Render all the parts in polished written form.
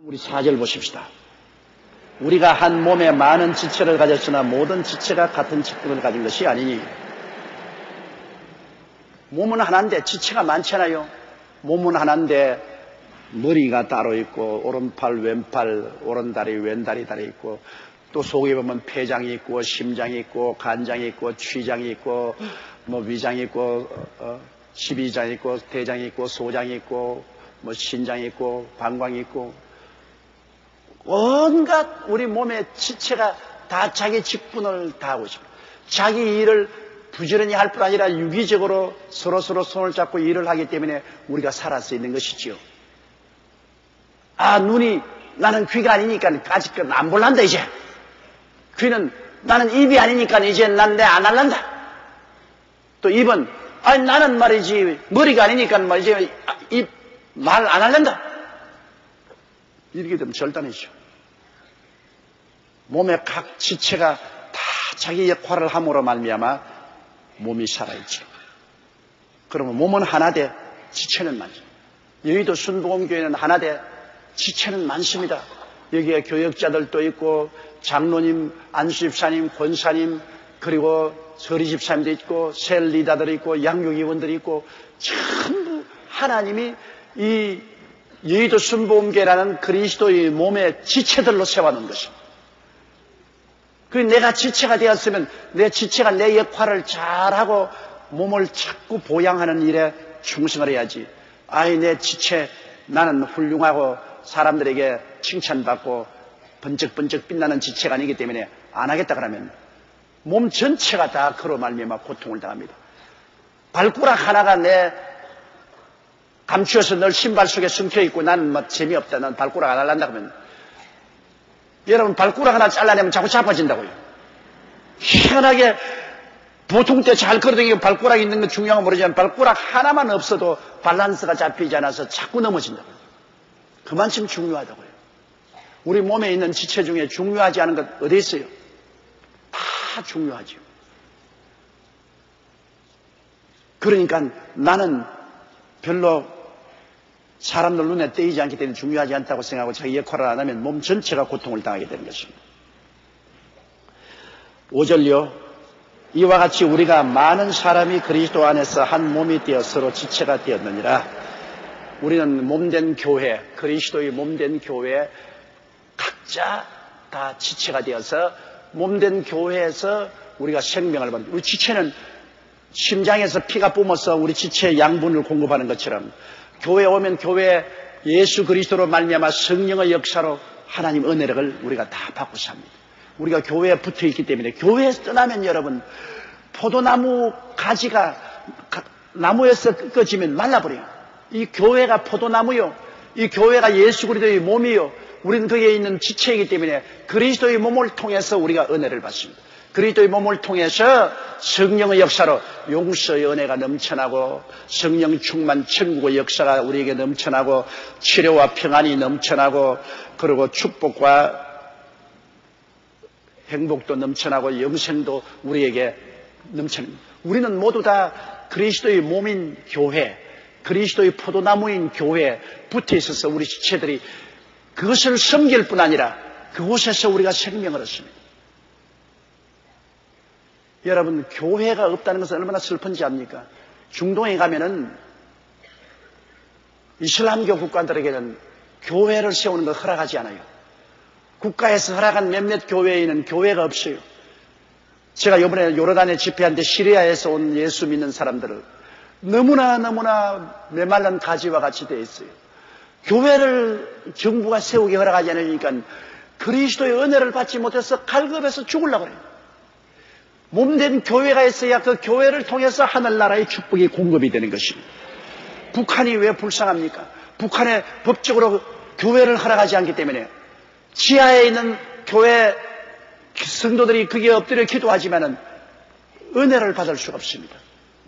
우리 4절 보십시다. 우리가 한 몸에 많은 지체를 가졌으나 모든 지체가 같은 직분을 가진 것이 아니니. 몸은 하나인데 지체가 많잖아요. 몸은 하나인데 머리가 따로 있고 오른팔, 왼팔, 오른다리, 왼다리 다리 있고 또 속에 보면 폐장이 있고 심장이 있고 간장이 있고 취장이 있고 위장이 있고 십이장이 있고 대장이 있고 소장이 있고 신장이 있고 방광이 있고 온갖 우리 몸의 지체가 다 자기 직분을 다 하고 있습니다. 자기 일을 부지런히 할 뿐 아니라 유기적으로 서로서로 손을 잡고 일을 하기 때문에 우리가 살아 있는 것이지요. 눈이 나는 귀가 아니니까 아직은 안 볼란다 이제. 귀는 나는 입이 아니니까 이제 난 내 안 할란다. 또 입은 나는 말이지 머리가 아니니까 말이지 입 말 안 할란다. 이렇게 되면 절단이죠. 몸의 각 지체가 다 자기 역할을 함으로 말미암아 몸이 살아있죠. 그러면 몸은 하나되 지체는 많죠. 여의도 순복음교회는 하나되 지체는 많습니다. 여기에 교역자들도 있고 장로님, 안수집사님, 권사님 그리고 서리집사님도 있고 셀리다들이 있고 양육위원들이 있고 전부 하나님이 이 여의도 순복음교회라는 그리스도의 몸의 지체들로 세워놓은 것입니다. 내가 지체가 되었으면 내 지체가 내 역할을 잘하고 몸을 자꾸 보양하는 일에 충성을 해야지. 내 지체 나는 훌륭하고 사람들에게 칭찬받고 번쩍번쩍 빛나는 지체가 아니기 때문에 안 하겠다 그러면 몸 전체가 다 그로 말미암아 고통을 당합니다. 발가락 하나가 내 감추어서 늘 신발 속에 숨겨있고 나는 재미없다. 난 발가락 안 할란다 그러면 여러분 발가락 하나 잘라내면 자꾸 자빠진다고요. 희한하게 보통 때 잘 걸어다니고 발가락 있는 건 중요한 건 모르지만 발가락 하나만 없어도 밸런스가 잡히지 않아서 자꾸 넘어진다고요. 그만큼 중요하다고요. 우리 몸에 있는 지체 중에 중요하지 않은 것 어디 있어요? 다 중요하죠. 그러니까 나는 별로 사람들 눈에 띄지 않기 때문에 중요하지 않다고 생각하고 자기 역할을 안 하면 몸 전체가 고통을 당하게 되는 것입니다. 5절요. 이와 같이 우리가 많은 사람이 그리스도 안에서 한 몸이 되어 서로 지체가 되었느니라. 우리는 몸된 교회, 그리스도의 몸된 교회 각자 다 지체가 되어서 몸된 교회에서 우리가 생명을 받는. 우리 지체는 심장에서 피가 뿜어서 우리 지체에 양분을 공급하는 것처럼 교회에 오면 교회에 예수 그리스도로 말미암아 성령의 역사로 하나님 은혜를 우리가 다 받고 삽니다. 우리가 교회에 붙어 있기 때문에 교회에서 떠나면 여러분 포도나무 가지가 나무에서 꺾어지면 말라버려요. 이 교회가 포도나무요. 이 교회가 예수 그리스도의 몸이요. 우리는 거기에 있는 지체이기 때문에 그리스도의 몸을 통해서 우리가 은혜를 받습니다. 그리스도의 몸을 통해서 성령의 역사로 용서의 은혜가 넘쳐나고 성령 충만 천국의 역사가 우리에게 넘쳐나고 치료와 평안이 넘쳐나고 그리고 축복과 행복도 넘쳐나고 영생도 우리에게 넘쳐납니다. 우리는 모두 다 그리스도의 몸인 교회, 그리스도의 포도나무인 교회에 붙어 있어서 우리 지체들이 그것을 섬길 뿐 아니라 그곳에서 우리가 생명을 얻습니다. 여러분 교회가 없다는 것은 얼마나 슬픈지 압니까? 중동에 가면은 이슬람교 국가들에게는 교회를 세우는 걸 허락하지 않아요. 국가에서 허락한 몇몇 교회에는 교회가 없어요. 제가 이번에 요르단에 집회하는데 시리아에서 온 예수 믿는 사람들을 너무나 메말른 가지와 같이 되어 있어요. 교회를 정부가 세우기 허락하지 않으니까 그리스도의 은혜를 받지 못해서 갈급해서 죽으려고 그래요. 몸된 교회가 있어야 그 교회를 통해서 하늘나라의 축복이 공급이 되는 것입니다. 북한이 왜 불쌍합니까? 북한에 법적으로 교회를 허락하지 않기 때문에 지하에 있는 교회 성도들이 거기에 엎드려 기도하지만은 은혜를 받을 수가 없습니다.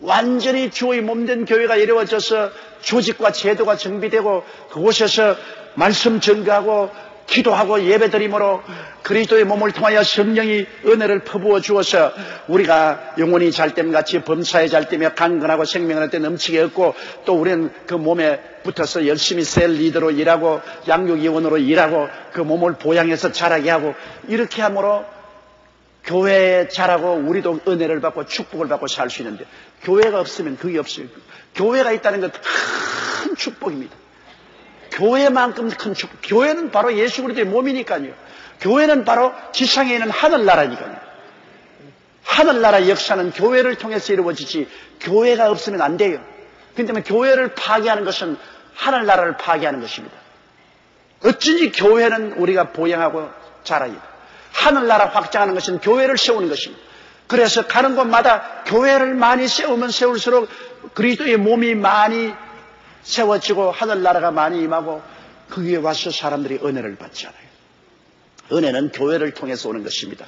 완전히 주의 몸된 교회가 이루어져서 조직과 제도가 정비되고 그곳에서 말씀 전가하고 기도하고 예배드림으로 그리스도의 몸을 통하여 성령이 은혜를 퍼부어 주어서 우리가 영혼이 잘됨 같이 범사에 잘되며 강건하고 생명을 때 넘치게 얻고 또 우리는 그 몸에 붙어서 열심히 셀 리더로 일하고 양육위원으로 일하고 그 몸을 보양해서 자라게 하고 이렇게 함으로 교회에 자라고 우리도 은혜를 받고 축복을 받고 살 수 있는데 교회가 없으면 그게 없어요. 교회가 있다는 것 큰 축복입니다. 교회만큼 큰 축복. 교회는 바로 예수 그리스도의 몸이니까요. 교회는 바로 지상에 있는 하늘나라니까요. 하늘나라 역사는 교회를 통해서 이루어지지 교회가 없으면 안 돼요. 그렇기 때문에 교회를 파괴하는 것은 하늘나라를 파괴하는 것입니다. 어쩐지 교회는 우리가 보양하고 자라요. 하늘나라 확장하는 것은 교회를 세우는 것입니다. 그래서 가는 곳마다 교회를 많이 세우면 세울수록 그리스도의 몸이 많이 세워지고 하늘나라가 많이 임하고 거기에 와서 사람들이 은혜를 받지 않아요. 은혜는 교회를 통해서 오는 것입니다.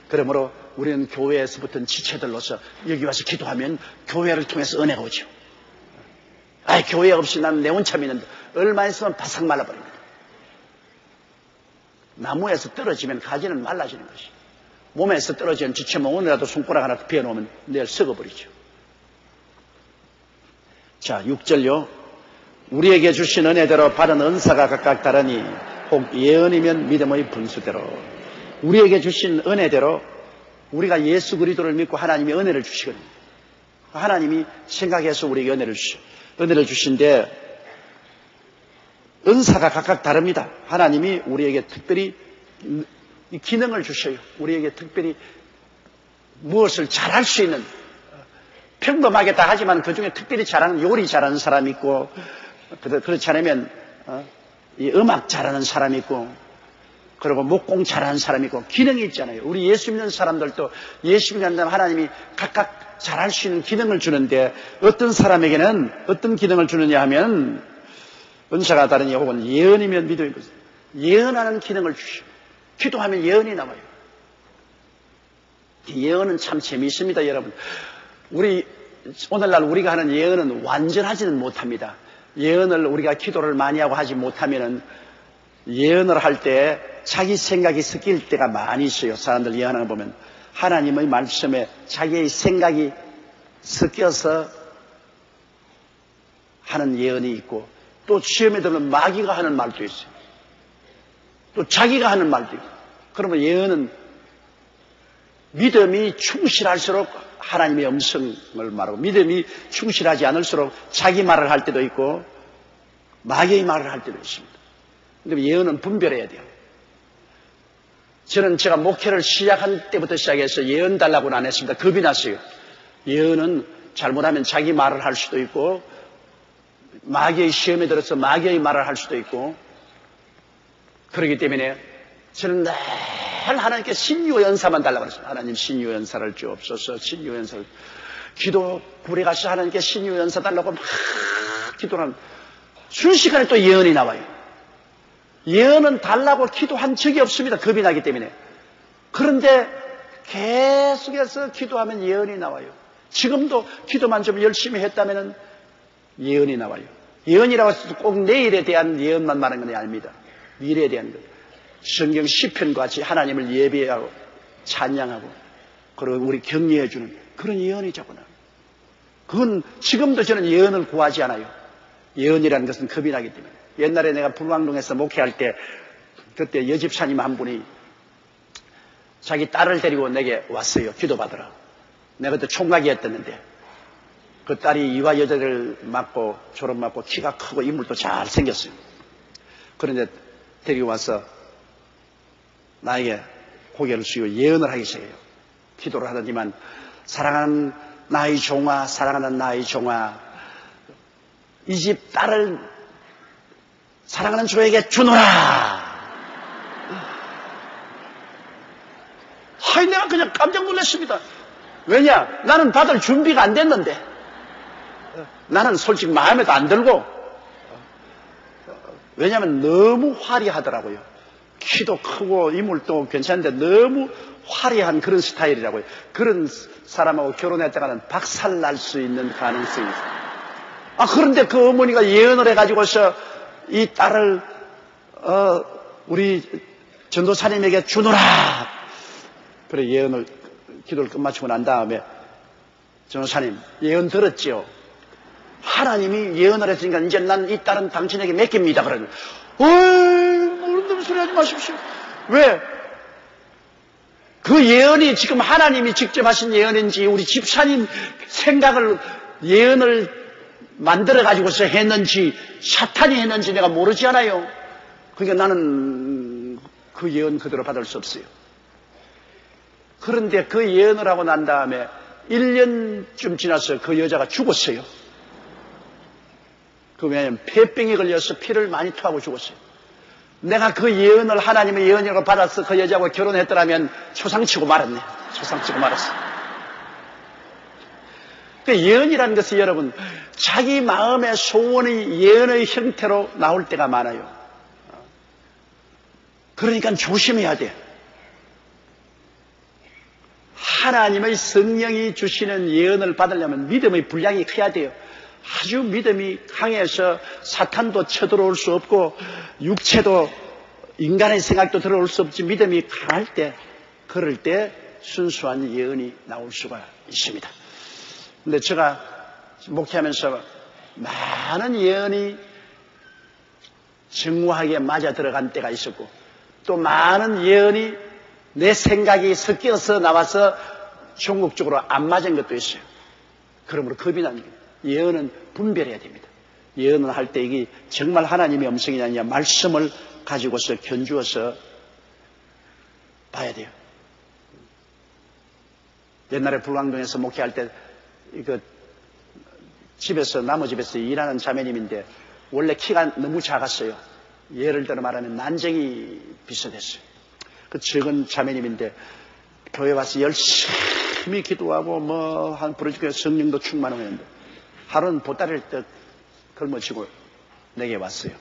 그러므로 우리는 교회에서부터 지체들로서 여기 와서 기도하면 교회를 통해서 은혜가 오죠. 교회 없이 나는 내 혼자 믿는데 얼마 있으면 바삭 말라버립니다. 나무에서 떨어지면 가지는 말라지는 것이. 몸에서 떨어지면 지치면 오늘이라도 손가락 하나 베어놓으면 내일 썩어버리죠. 자, 6절요. 우리에게 주신 은혜대로 받은 은사가 각각 다르니 혹 예언이면 믿음의 분수대로. 우리에게 주신 은혜대로 우리가 예수 그리스도를 믿고 하나님이 은혜를 주시거든요. 하나님이 생각해서 우리에게 은혜를 주셔. 은혜를 주신데 은사가 각각 다릅니다. 하나님이 우리에게 특별히 기능을 주셔요. 우리에게 특별히 무엇을 잘할 수 있는, 평범하게 다 하지만 그중에 특별히 잘하는, 요리 잘하는 사람이 있고, 그렇지 않으면 이 음악 잘하는 사람이 있고, 그리고 목공 잘하는 사람이 있고, 기능이 있잖아요. 우리 예수 믿는 사람들도 예수 믿는 사람 하나님이 각각 잘할 수 있는 기능을 주는데, 어떤 사람에게는 어떤 기능을 주느냐 하면 은사가 다르니 혹은 예언이면 믿음이 분수. 예언하는 기능을 주시오. 기도하면 예언이 나와요. 예언은 참 재미있습니다, 여러분. 오늘날 우리가 하는 예언은 완전하지는 못합니다. 예언을 우리가 기도를 많이 하고 하지 못하면은 예언을 할 때 자기 생각이 섞일 때가 많이 있어요. 사람들 예언하는 거 보면 하나님의 말씀에 자기의 생각이 섞여서 하는 예언이 있고, 또 시험에 들면 마귀가 하는 말도 있어요. 또 자기가 하는 말도 있고. 그러면 예언은 믿음이 충실할수록 하나님의 음성을 말하고, 믿음이 충실하지 않을수록 자기 말을 할 때도 있고 마귀의 말을 할 때도 있습니다. 그런데 예언은 분별해야 돼요. 저는 제가 목회를 시작한 때부터 시작해서 예언 달라고는 안 했습니다. 겁이 났어요. 예언은 잘못하면 자기 말을 할 수도 있고, 마귀의 시험에 들어서 마귀의 말을 할 수도 있고, 그렇기 때문에 저는 늘 하나님께 신유연사만 달라고 했습니다. 하나님 신유연사를 주옵소서. 신유연사를. 기도 굴에 가서 하나님께 신유연사 달라고 막 기도를 하면 순식간에 또 예언이 나와요. 예언은 달라고 기도한 적이 없습니다. 겁이 나기 때문에. 그런데 계속해서 기도하면 예언이 나와요. 지금도 기도만 좀 열심히 했다면 예언이 나와요. 예언이라고 해서 꼭 내일에 대한 예언만 말하는 건 아닙니다. 미래에 대한 것. 성경 시편과 같이 하나님을 예배하고 찬양하고 그리고 우리 격려해주는 그런 예언이자구나. 그건 지금도 저는 예언을 구하지 않아요. 예언이라는 것은 겁이 나기 때문에. 옛날에 내가 불광동에서 목회할 때 그때 여집사님 한 분이 자기 딸을 데리고 내게 왔어요. 기도받으러. 내가 그때 총각이었었는데 그 딸이 이화여자를 맞고 졸업 맞고 키가 크고 인물도 잘 생겼어요. 그런데 데리고 와서 나에게 고개를 숙이고 예언을 하기 시작해요. 기도를 하더니만 사랑하는 나의 종아, 사랑하는 나의 종아, 이 집 딸을 사랑하는 주에게 주노라. 하이, 내가 그냥 깜짝 놀랐습니다. 왜냐? 나는 받을 준비가 안 됐는데. 나는 솔직히 마음에도 안 들고. 왜냐하면 너무 화려하더라고요. 키도 크고 인물도 괜찮은데 너무 화려한 그런 스타일이라고요. 그런 사람하고 결혼했다가는 박살 날 수 있는 가능성이 있어요. 그런데 그 어머니가 예언을 해가지고서 이 딸을 우리 전도사님에게 주노라. 그래 예언을 기도를 끝마치고 난 다음에 전도사님 예언 들었지요? 하나님이 예언을 했으니까 이제 난 이 딸은 당신에게 맡깁니다. 그러는 모르는 놈 소리 하지 마십시오. 왜? 그 예언이 지금 하나님이 직접 하신 예언인지 우리 집사님 생각을 예언을 만들어 가지고서 했는지 사탄이 했는지 내가 모르지 않아요. 그러니까 나는 그 예언 그대로 받을 수 없어요. 그런데 그 예언을 하고 난 다음에 1년쯤 지나서 그 여자가 죽었어요. 왜냐하면 폐병에 걸려서 피를 많이 토하고 죽었어요. 내가 그 예언을 하나님의 예언이라고 받아서 그 여자하고 결혼했더라면 초상치고 말았네. 초상치고 말았어. 그 예언이라는 것은 여러분 자기 마음의 소원이 예언의 형태로 나올 때가 많아요. 그러니까 조심해야 돼. 하나님의 성령이 주시는 예언을 받으려면 믿음의 분량이 커야 돼요. 아주 믿음이 강해서 사탄도 쳐들어올 수 없고 육체도 인간의 생각도 들어올 수 없지 믿음이 강할 때 그럴 때 순수한 예언이 나올 수가 있습니다. 근데 제가 목회하면서 많은 예언이 정확하게 맞아 들어간 때가 있었고 또 많은 예언이 내 생각이 섞여서 나와서 종국적으로 안 맞은 것도 있어요. 그러므로 겁이 납니다. 예언은 분별해야 됩니다. 예언을 할 때 이게 정말 하나님의 음성이냐 아니냐 말씀을 가지고서 견주어서 봐야 돼요. 옛날에 불광동에서 목회할 때 이거 집에서 나무 집에서 일하는 자매님인데 원래 키가 너무 작았어요. 예를 들어 말하면 난쟁이 비슷했어요. 그 적은 자매님인데 교회 와서 열심히 기도하고 한 부르짖고 성령도 충만하고 했는데 하루는 보따리를 떡 걸머쥐고 내게 왔어요.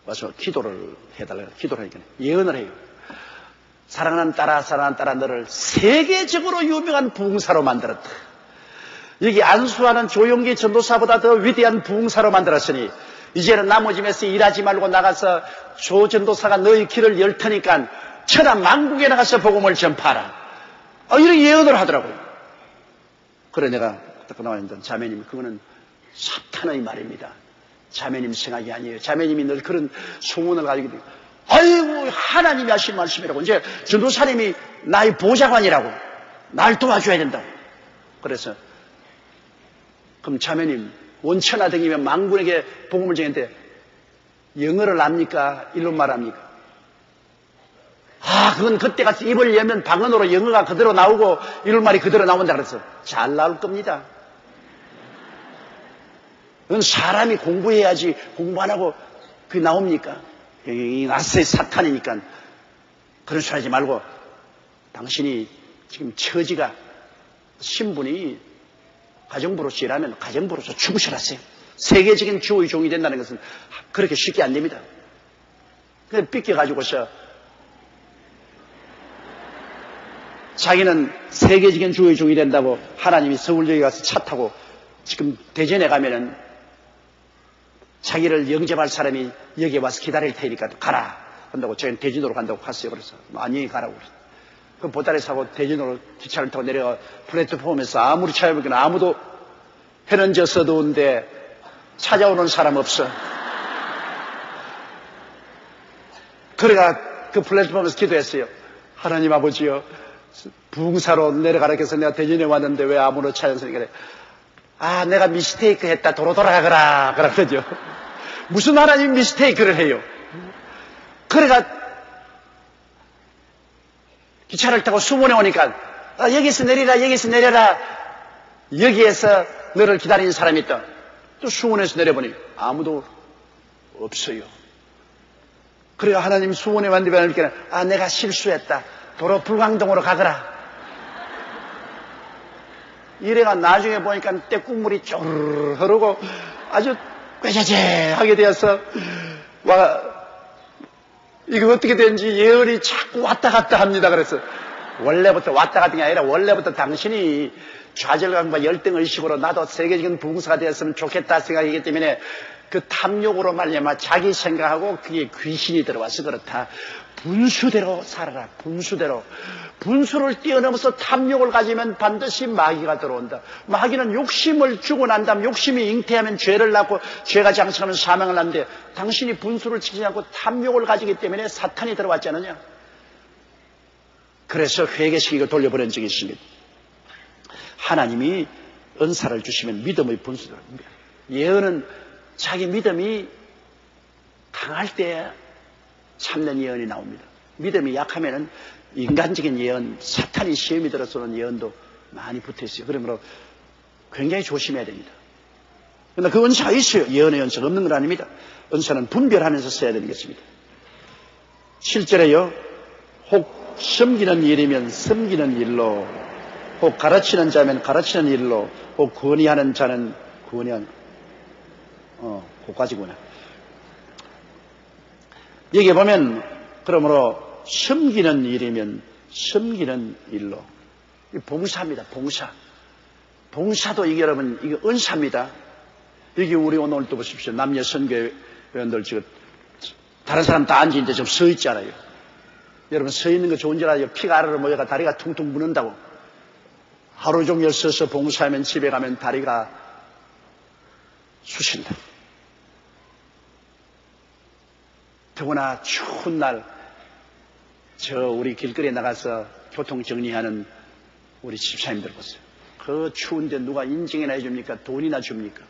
와서 기도를 해달라고 기도를 하니까 예언을 해요. 사랑하는 딸아 너를 세계적으로 유명한 부흥사로 만들었다. 여기 안수하는 조용기 전도사보다 더 위대한 부흥사로 만들었으니 이제는 나무 집에서 일하지 말고 나가서 조 전도사가 너희 길을 열 테니까 천하 만국에 나가서 복음을 전파하라. 이런 예언을 하더라고요. 그래 내가 딱 나왔는데 자매님 그거는 사탄의 말입니다. 자매님 생각이 아니에요. 자매님이 늘 그런 소문을 가지고 아이고 하나님이 하신 말씀이라고 이제 전도사님이 나의 보좌관이라고 날 도와줘야 된다고. 그래서 그럼 자매님 원천하등이면 만군에게 복음을 전했는데 영어를 압니까? 일본말 합니까? 그건 그때 가서 입을 열면 방언으로 영어가 그대로 나오고 일본말이 그대로 나온다 그래서 잘 나올 겁니다. 그건 사람이 공부해야지 공부 안 하고 그게 나옵니까? 이 나스의 사탄이니까 그런 소리 하지 말고 당신이 지금 처지가 신분이 가정부로서 일하면 가정부로서 죽으셔라세요. 세계적인 주의 종이 된다는 것은 그렇게 쉽게 안 됩니다. 그냥 삐껴가지고서 자기는 세계적인 주의 종이 된다고 하나님이 서울역에 가서 차 타고 지금 대전에 가면은 자기를 영접할 사람이 여기에 와서 기다릴 테니까 가라 한다고 저희는 대전으로 간다고 갔어요. 그래서 안녕히 가라고 그랬어요. 그 보따리 사고 대전으로 기차를 타고 내려가 플랫폼에서 아무리 찾아보기는 아무도 해는 져서 더운데 찾아오는 사람 없어. 그래가 그 플랫폼에서 기도했어요. 하나님 아버지요 부흥사로 내려가라 해서 내가 대전에 왔는데 왜 아무도 찾아오니까 내가 미스테이크 했다 도로 돌아가거라 그러죠. 무슨 하나님 미스테이크를 해요. 그래가 기차를 타고 수문에 오니까 여기서 내리라 여기서 내려라 여기에서 너를 기다리는 사람이 있다. 또 수문에서 내려보니 아무도 없어요. 그래가 하나님 수문에 왔는데 내가 실수했다 도로 불광동으로 가거라. 이래가 나중에 보니까 떼국물이 쪼르르 흐르고 아주 꾀재재하게 되어서 이거 어떻게 된지 예언이 자꾸 왔다 갔다 합니다. 그래서 원래부터 왔다 갔던 게 아니라 원래부터 당신이 좌절감과 열등의식으로 나도 세계적인 부흥사가 되었으면 좋겠다 생각이기 때문에 그 탐욕으로 말미암아 자기 생각하고 그게 귀신이 들어와서 그렇다. 분수대로 살아라. 분수대로. 분수를 뛰어넘어서 탐욕을 가지면 반드시 마귀가 들어온다. 마귀는 욕심을 주고 난 다음 욕심이 잉태하면 죄를 낳고 죄가 장성하면 사망을 낳는데 당신이 분수를 지키지 않고 탐욕을 가지기 때문에 사탄이 들어왔지 않느냐. 그래서 회개시키고 돌려보낸 적이 있습니다. 하나님이 은사를 주시면 믿음의 분수대로. 예언은 자기 믿음이 강할 때 참된 예언이 나옵니다. 믿음이 약하면은 인간적인 예언, 사탄이 시험이 들어서는 예언도 많이 붙어 있어요. 그러므로 굉장히 조심해야 됩니다. 그러나 그 은사가 있어요. 예언의 은사가 없는 건 아닙니다. 은사는 분별하면서 써야 되는 것입니다. 7절에요. 혹 섬기는 일이면 섬기는 일로, 혹 가르치는 자면 가르치는 일로, 혹 권위하는 자는 권위하는, 그까지구나. 여기 보면, 그러므로 섬기는 일이면 섬기는 일로. 봉사입니다, 봉사. 봉사도 이게 여러분, 이게 은사입니다. 여기 우리 오늘 또 보십시오. 남녀 선교회원들 지금 다른 사람 다 앉아있는데 좀 서 있잖아요. 여러분 서 있는 거 좋은 줄 알아요. 피가 아래로 모여가 다리가 퉁퉁 부는다고. 하루 종일 서서 봉사하면 집에 가면 다리가 쑤신다. 더구나 추운 날 우리 길거리에 나가서 교통 정리하는 우리 집사님들 보세요. 그 추운데 누가 인증이나 해줍니까? 돈이나 줍니까?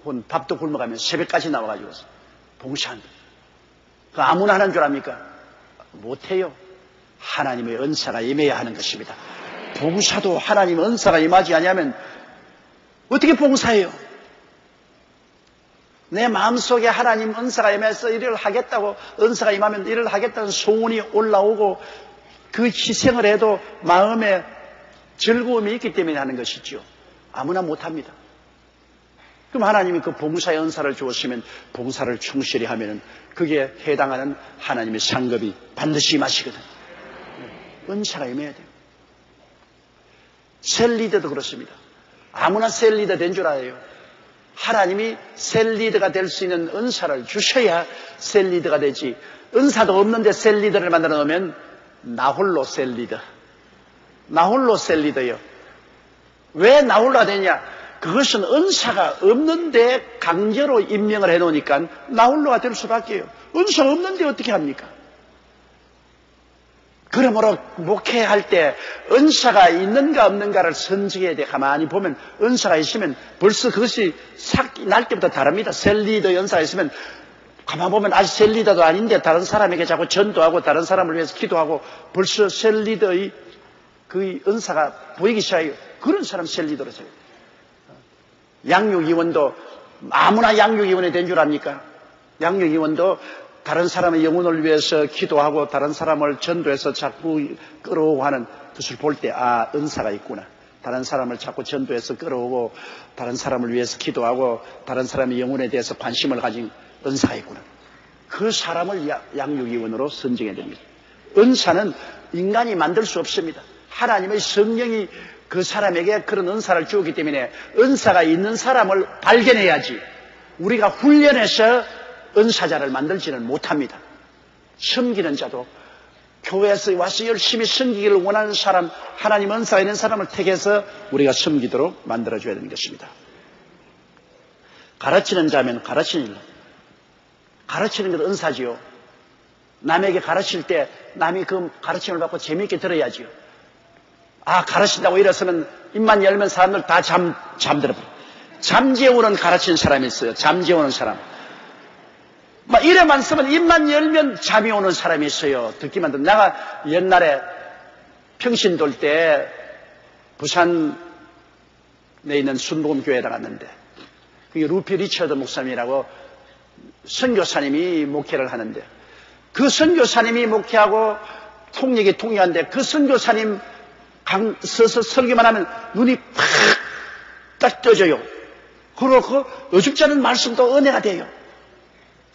혹은 밥도 굶어가면 새벽까지 나와가지고 봉사한다. 그 아무나 하는 줄 압니까? 못해요. 하나님의 은사가 임해야 하는 것입니다. 봉사도 하나님의 은사가 임하지 않으면 어떻게 봉사해요? 내 마음속에 하나님 은사가 임해서 일을 하겠다고, 은사가 임하면 일을 하겠다는 소원이 올라오고 그 희생을 해도 마음에 즐거움이 있기 때문에 하는 것이죠. 아무나 못합니다. 그럼 하나님이 그 봉사의 은사를 주었으면 봉사를 충실히 하면 그게 해당하는 하나님의 상급이 반드시 임하시거든. 은사가 임해야 돼요. 셀리더도 그렇습니다. 아무나 셀리더 된 줄 알아요. 하나님이 셀리더가 될 수 있는 은사를 주셔야 셀리더가 되지. 은사도 없는데 셀리더를 만들어 놓으면 나홀로 셀리더. 나홀로 셀리더요. 왜 나홀로가 되냐? 그것은 은사가 없는데 강제로 임명을 해놓으니까 나홀로가 될 수밖에요. 은사가 없는데 어떻게 합니까? 그러므로 목회할 때 은사가 있는가 없는가를 선정해야 돼. 가만히 보면 은사가 있으면 벌써 그것이 날 때부터 다릅니다. 셀리더 연사가 있으면 가만히 보면 아직 셀리더도 아닌데 다른 사람에게 자꾸 전도하고 다른 사람을 위해서 기도하고 벌써 셀리더의 그 은사가 보이기 시작해요. 그런 사람 셀리더로 써요. 양육위원도 아무나 양육위원이 된 줄 압니까? 양육위원도 다른 사람의 영혼을 위해서 기도하고 다른 사람을 전도해서 자꾸 끌어오고 하는 것을 볼 때 은사가 있구나. 다른 사람을 자꾸 전도해서 끌어오고 다른 사람을 위해서 기도하고 다른 사람의 영혼에 대해서 관심을 가진 은사가 있구나. 그 사람을 양육위원으로 선정해야 됩니다. 은사는 인간이 만들 수 없습니다. 하나님의 성령이 그 사람에게 그런 은사를 주었기 때문에 은사가 있는 사람을 발견해야지 우리가 훈련해서 은사자를 만들지는 못합니다. 섬기는 자도 교회에서 와서 열심히 섬기기를 원하는 사람, 하나님 은사가 있는 사람을 택해서 우리가 섬기도록 만들어줘야 되는 것입니다. 가르치는 자면 가르치는 일. 가르치는 것은 은사지요. 남에게 가르칠 때 남이 그 가르침을 받고 재미있게 들어야지요. 가르친다고 일어서면 입만 열면 사람들 다 잠들어버려요. 잠재우는 가르치는 사람이 있어요. 잠재우는 사람. 이래만 쓰면 입만 열면 잠이 오는 사람이 있어요. 듣기만 듣는. 내가 옛날에 평신 돌 때 부산에 있는 순복음교회에 나갔는데 그게 루피 리처드 목사님이라고 선교사님이 목회를 하는데 그 선교사님이 목회하고 통역이 통역한데 그 선교사님 서서 설교만 하면 눈이 팍 떠져요. 그리고 그 어줍지 않은 말씀도 은혜가 돼요.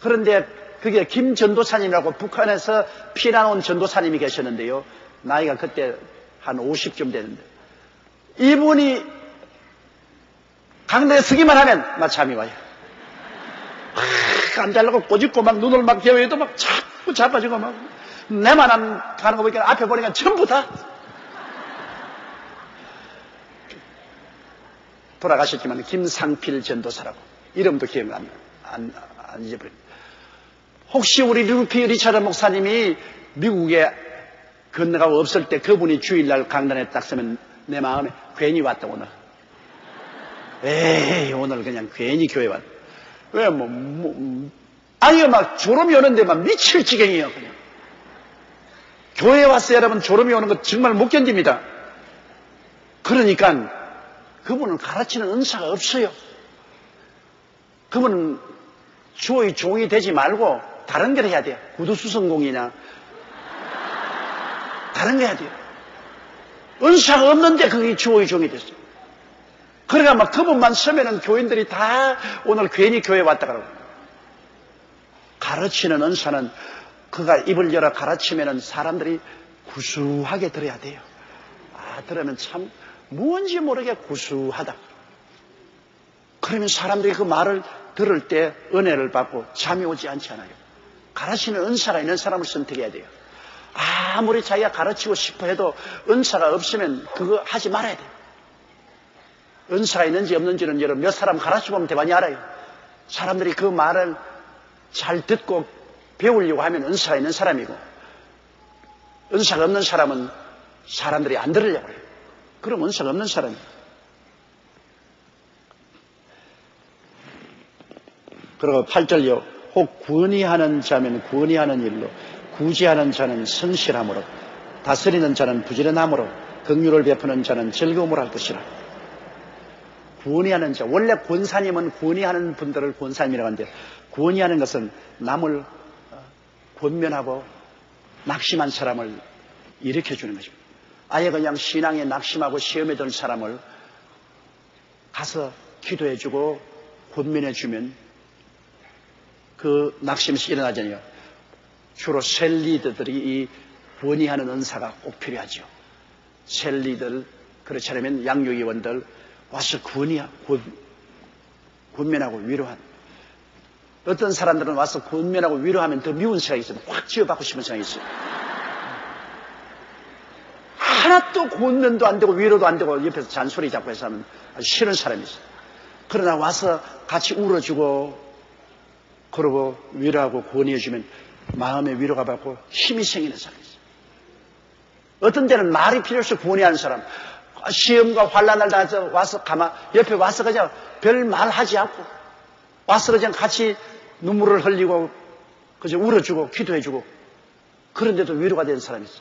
그런데 그게 김 전도사님이라고 북한에서 피난온 전도사님이 계셨는데요. 나이가 그때 한 50쯤 되는데, 이분이 강대에 서기만 하면 막 잠이 와요. 안 자려고 꼬집고 막 눈을 막 개워도 막 자꾸 자빠지고 막 내만 안 가는 거 보니까 앞에 보니까 전부 다 돌아가셨지만 김상필 전도사라고 이름도 기억 안 잊어버립니다. 혹시 우리 루피 리차드 목사님이 미국에 건너가고 없을 때 그분이 주일날 강단에 딱 서면 내 마음에 괜히 왔다 오늘. 에이 오늘 그냥 괜히 교회 왔다. 왜 아니 막 졸음이 오는데 막 미칠 지경이에요. 그냥 교회에 왔어요. 여러분 졸음이 오는 거 정말 못 견딥니다. 그러니까 그분은 가르치는 은사가 없어요. 그분은 주의 종이 되지 말고 다른 걸 해야 돼요. 구두수성공이나 다른 거 해야 돼요. 은사가 없는데 그게 주의 종이 됐어요. 그러니까 막 그분만 서면은 교인들이 다 오늘 괜히 교회 왔다 그러고. 가르치는 은사는 그가 입을 열어 가르치면은 사람들이 구수하게 들어야 돼요. 아, 들으면 참 뭔지 모르게 구수하다. 그러면 사람들이 그 말을 들을 때 은혜를 받고 잠이 오지 않지 않아요. 가르치는 은사가 있는 사람을 선택해야 돼요. 아무리 자기가 가르치고 싶어 해도 은사가 없으면 그거 하지 말아야 돼요. 은사가 있는지 없는지는 여러분 몇 사람 가르쳐보면 대만히 알아요. 사람들이 그 말을 잘 듣고 배우려고 하면 은사가 있는 사람이고, 은사가 없는 사람은 사람들이 안 들으려고 해요. 그럼 은사가 없는 사람이에요. 그리고 8절요. 혹 권위하는 자면 권위하는 일로, 구제하는 자는 성실함으로, 다스리는 자는 부지런함으로, 긍휼을 베푸는 자는 즐거움을 할 것이라. 권위하는 자, 원래 권사님은 권위하는 분들을 권사님이라고 하는데, 권위하는 것은 남을 권면하고 낙심한 사람을 일으켜주는 것입니다. 아예 그냥 신앙에 낙심하고 시험에 든 사람을 가서 기도해주고 권면해주면 그 낙심에서 일어나잖아요. 주로 셀리더들이 이 권위하는 은사가 꼭 필요하죠. 셀리들, 그렇지 않으면 양육위원들 와서 권면하고 위로한. 어떤 사람들은 와서 권면하고 위로하면 더 미운 생각이 있어요. 확 지어받고 싶은 생각이 있어요. 하나도 권면도 안 되고 위로도 안 되고 옆에서 잔소리 잡고 해서 하면 아주 싫은 사람이 있어요. 그러나 와서 같이 울어주고 그러고 위로하고 권유해주면 마음의 위로가 받고 힘이 생기는 사람이 있어요. 어떤 때는 말이 필요 없이 권유하는 사람, 시험과 환난을 당해서 와서 옆에 와서 그냥 별 말 하지 않고 와서 그냥 같이 눈물을 흘리고 그저 울어주고 기도해주고, 그런데도 위로가 되는 사람이 있어요.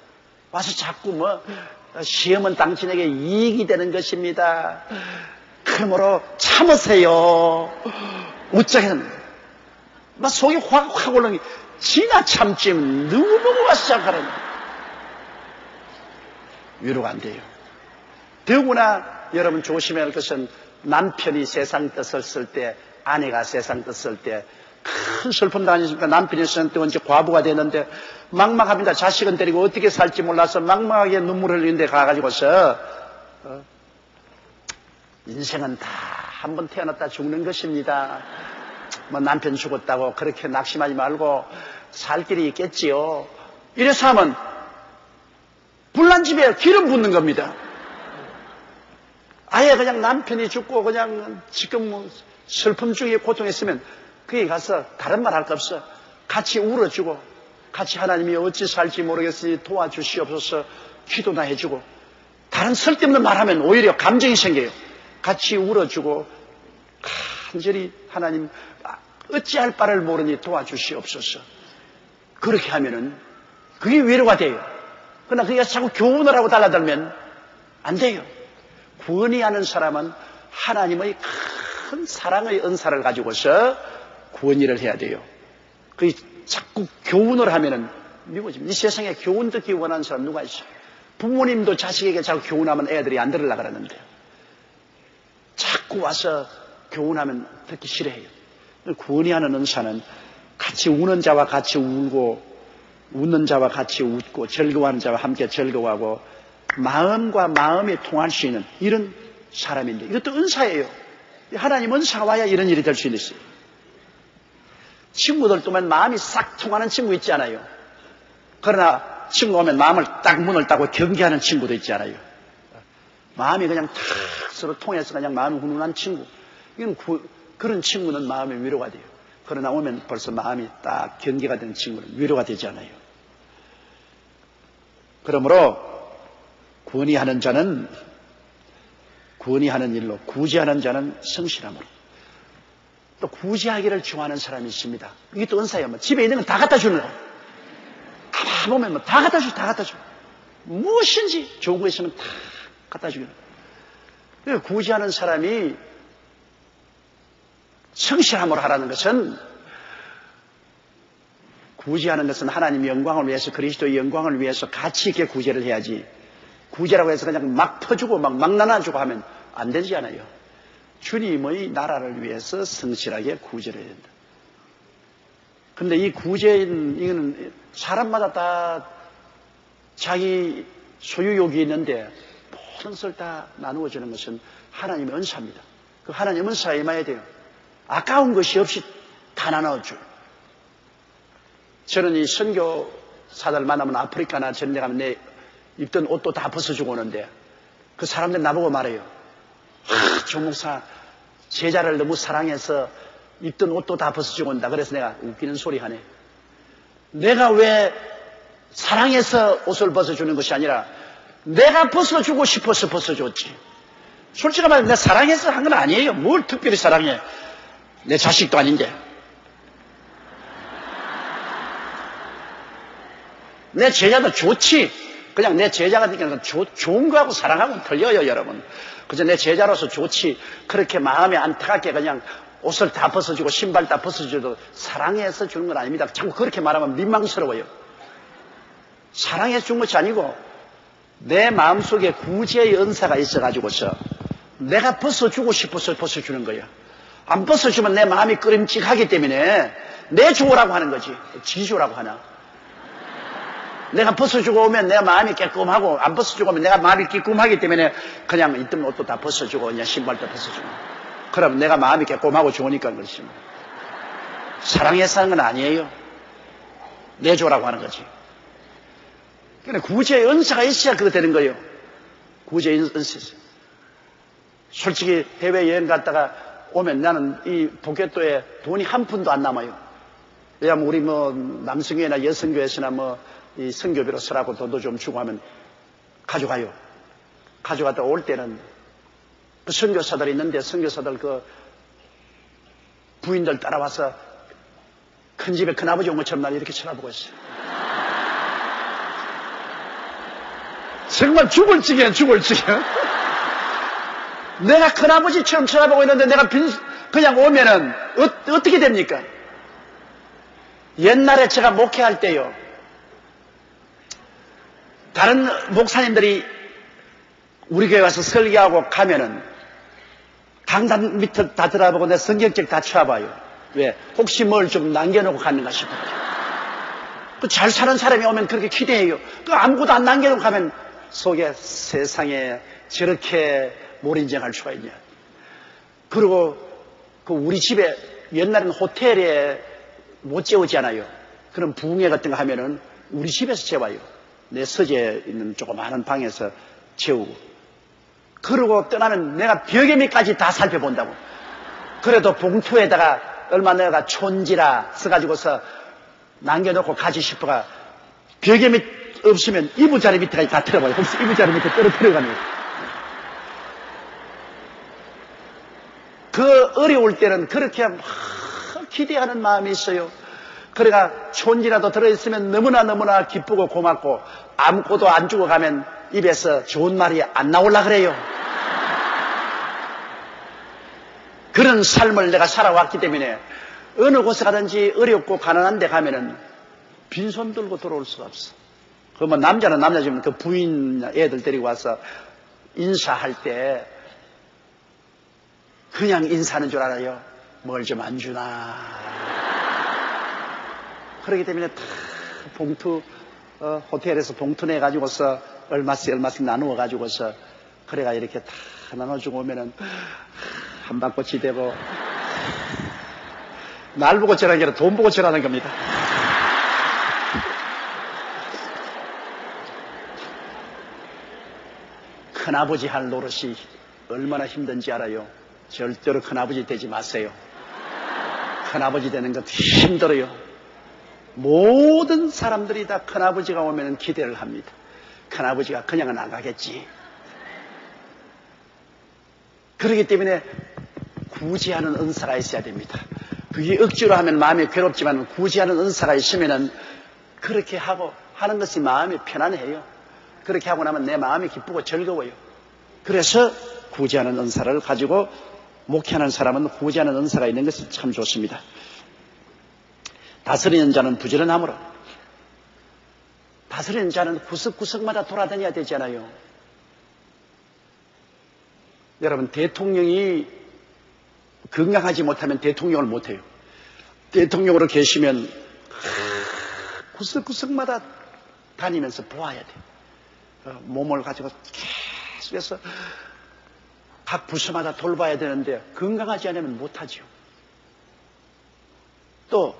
와서 자꾸 시험은 당신에게 이익이 되는 것입니다. 그러므로 참으세요. 우짜게는 막 속이 확 올라오는 게 지나 참지 누구 보고 와서 시작하는 위로가 안 돼요. 더구나 여러분 조심해야 할 것은 남편이 세상 뜻을 쓸 때, 아내가 세상 뜻을 쓸 때 큰 슬픔 당하니까 남편이 세상 뜻 언제 과부가 되는데 막막합니다. 자식은 데리고 어떻게 살지 몰라서 막막하게 눈물을 흘리는데 가가지고서 인생은 다 한 번 태어났다 죽는 것입니다. 남편 죽었다고 그렇게 낙심하지 말고 살 길이 있겠지요. 이래서 하면 불난 집에 기름 붓는 겁니다. 아예 그냥 남편이 죽고 그냥 지금 슬픔 중에 고통했으면 그에 가서 다른 말 할 거 없어. 같이 울어주고 같이 하나님이 어찌 살지 모르겠으니 도와주시옵소서 기도나 해주고, 다른 쓸데없는 말하면 오히려 감정이 생겨요. 같이 울어주고 간절히 하나님 어찌할 바를 모르니 도와주시옵소서. 그렇게 하면은 그게 위로가 돼요. 그러나 그게 자꾸 교훈을 하고 달라들면 안 돼요. 권위하는 사람은 하나님의 큰 사랑의 은사를 가지고서 권위를 해야 돼요. 그게 자꾸 교훈을 하면은 미워집니다. 이 세상에 교훈 듣기 원하는 사람 누가 있어요? 부모님도 자식에게 자꾸 교훈하면 애들이 안 들으려고 그러는데 자꾸 와서 교훈하면 듣기 싫어해요. 권위하는 은사는 같이 우는 자와 같이 울고 웃는 자와 같이 웃고 즐거워하는 자와 함께 즐거워하고 마음과 마음이 통할 수 있는 이런 사람인데, 이것도 은사예요. 하나님 은사가 와야 이런 일이 될 수 있어요. 친구들 보면 마음이 싹 통하는 친구 있지 않아요? 그러나 친구 오면 마음을 딱 문을 닫고 경계하는 친구도 있지 않아요? 마음이 그냥 탁 서로 통해서 그냥 마음이 훈훈한 친구, 이건 그런 친구는 마음의 위로가 돼요. 그러나 오면 벌써 마음이 딱 경계가 된 친구는 위로가 되지 않아요. 그러므로 구원이하는 자는 구원이하는 일로, 구제하는 자는 성실함으로. 또 구제하기를 좋아하는 사람이 있습니다. 이게 또 은사예요. 뭐 집에 있는 건 다 갖다 주는 거. 다 보면 뭐 다 갖다 줘, 다 갖다 줘. 무엇인지 좋은 거 있으면 다 갖다 주는 거예요. 구제하는 사람이 성실함으로 하라는 것은, 구제하는 것은 하나님의 영광을 위해서, 그리스도의 영광을 위해서 가치 있게 구제를 해야지, 구제라고 해서 그냥 막 퍼주고 막 나눠주고 하면 안 되잖아요. 주님의 나라를 위해서 성실하게 구제를 해야 된다. 근데 이 구제는, 이거는 사람마다 다 자기 소유욕이 있는데 모든 것을 다 나누어 주는 것은 하나님의 은사입니다. 그 하나님의 은사에 임해야 돼요. 아까운 것이 없이 다 나눠줘요. 저는 이 선교사들 만나면 아프리카나 저런 데 가면 내 입던 옷도 다 벗어주고 오는데, 그 사람들 나보고 말해요. 조 목사, 제자를 너무 사랑해서 입던 옷도 다 벗어주고 온다. 그래서 내가 웃기는 소리 하네. 내가 왜 사랑해서 옷을 벗어주는 것이 아니라 내가 벗어주고 싶어서 벗어줬지. 솔직히 말해, 내가 사랑해서 한 건 아니에요. 뭘 특별히 사랑해. 내 자식도 아닌데. 내 제자도 좋지. 그냥 내 제자가 되니까 좋은 거하고 사랑하고는 틀려요, 여러분. 그저 내 제자로서 좋지. 그렇게 마음에 안타깝게 그냥 옷을 다 벗어주고 신발 다 벗어줘도 사랑해서 주는 건 아닙니다. 자꾸 그렇게 말하면 민망스러워요. 사랑해서 준 것이 아니고 내 마음속에 구제의 은사가 있어가지고서 내가 벗어주고 싶어서 벗어주는 거예요. 안 벗어주면 내 마음이 끄림직하기 때문에 내주라고 하는 거지. 지주라고 하나. 내가 벗어주고 오면 내 마음이 깨끗하고, 안 벗어주고 오면 내가 마음이 깨끗하기 때문에 그냥 있던 옷도 다 벗어주고 그냥 신발도 벗어주고, 그럼 내가 마음이 깨끗하고 좋으니까 그렇습니다. 사랑해서 하는 건 아니에요. 내줘라고 하는 거지. 그러니까 구제의 은사가 있어야 그거 되는 거예요. 구제의 은사. 솔직히 해외여행 갔다가 오면 나는 이 북교도에 돈이 한 푼도 안 남아요. 왜냐하면 우리 뭐 남성교회나 여성교회에서나 뭐 이 선교비로 쓰라고 돈도 좀 주고 하면 가져가요. 가져갔다 올 때는 그 선교사들이 있는데, 선교사들 그 부인들 따라와서 큰 집에 큰아버지 온 것처럼 날 이렇게 쳐다보고 있어요. 정말 죽을 지경, 죽을 지경. 내가 큰아버지처럼 쳐다보고 있는데 내가 그냥 오면은 어떻게 됩니까? 옛날에 제가 목회할 때요, 다른 목사님들이 우리 교회 와서 설교하고 가면은 강단 밑에 다 들어보고 내 성경책 다 쳐봐요. 왜? 혹시 뭘 좀 남겨놓고 갔는가 싶어요. 그 잘 사는 사람이 오면 그렇게 기대해요. 그 아무것도 안 남겨놓고 가면 속에 세상에 저렇게 몰인정할 수가 있냐. 그리고 그 우리 집에 옛날에는 호텔에 못 재우잖아요. 그런 부흥회 같은 거 하면은 우리 집에서 재워요. 내 서재에 있는 조그마한 방에서 재우고. 그러고 떠나면 내가 벽에미까지 다 살펴본다고. 그래도 봉투에다가 얼마 내가 촌지라 써가지고서 남겨놓고 가지 싶어가 벽에미 없으면 이부자리 밑에까지 다 틀어봐요. 혹시 이부자리 밑에 떨어뜨려가는 거예요. 그 어려울 때는 그렇게 막 기대하는 마음이 있어요. 그러니까 촌지라도 들어있으면 너무나 기쁘고 고맙고, 아무것도 안 주고 가면 입에서 좋은 말이 안 나올라 그래요. 그런 삶을 내가 살아왔기 때문에 어느 곳에 가든지 어렵고 가난한 데 가면은 빈손 들고 들어올 수가 없어. 그러면 남자는 남자지만 그 부인 애들 데리고 와서 인사할 때 그냥 인사하는 줄 알아요. 뭘 좀 안 주나. 그렇기 때문에 다 봉투, 호텔에서 봉투 내가지고서 얼마씩 나누어가지고서 그래가 이렇게 다 나눠주고 오면은 한방꽃이 되고 날 보고 절하는 게 아니라 돈 보고 절하는 겁니다. 큰아버지 할 노릇이 얼마나 힘든지 알아요? 절대로 큰아버지 되지 마세요. 큰아버지 되는 것도 힘들어요. 모든 사람들이 다 큰아버지가 오면 기대를 합니다. 큰아버지가 그냥은 안 가겠지. 그렇기 때문에 구제하는 은사가 있어야 됩니다. 그게 억지로 하면 마음이 괴롭지만 구제하는 은사가 있으면은 그렇게 하고 하는 것이 마음이 편안해요. 그렇게 하고 나면 내 마음이 기쁘고 즐거워요. 그래서 구제하는 은사를 가지고 목회하는 사람은 구제하는 은사가 있는 것이 참 좋습니다. 다스리는 자는 부지런함으로. 다스리는 자는 구석구석마다 돌아다녀야 되잖아요. 여러분, 대통령이 건강하지 못하면 대통령을 못해요. 대통령으로 계시면 구석구석마다 다니면서 보아야 돼요. 몸을 가지고 계속해서 각 부서마다 돌봐야 되는데 건강하지 않으면 못하죠. 또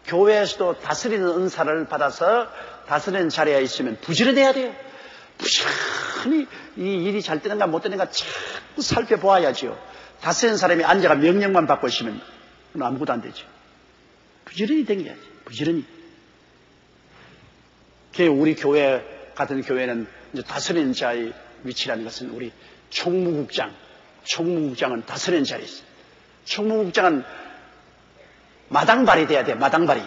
교회에서도 다스리는 은사를 받아서 다스리는 자리에 있으면 부지런해야 돼요. 부지런히 이 일이 잘 되는가 못 되는가 자꾸 살펴보아야죠. 다스리는 사람이 앉아가 명령만 받고 있으면 아무것도 안 되죠. 부지런히 댕겨야지. 부지런히. 우리 교회 같은 교회는 이제 다스리는 자의 위치라는 것은 우리 총무국장은 다스리는 자리에 있어요. 총무국장은 마당발이 돼야 돼. 마당발이.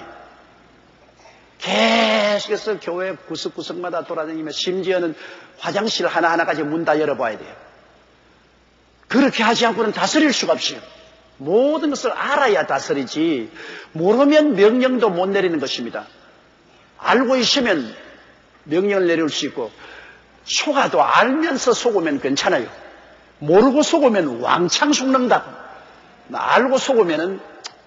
계속해서 교회 구석구석마다 돌아다니며 심지어는 화장실 하나하나까지 문 다 열어봐야 돼요. 그렇게 하지 않고는 다스릴 수가 없어요. 모든 것을 알아야 다스리지 모르면 명령도 못 내리는 것입니다. 알고 있으면 명령을 내릴 수 있고 속아도 알면서 속으면 괜찮아요. 모르고 속으면 왕창 속는다고. 알고 속으면은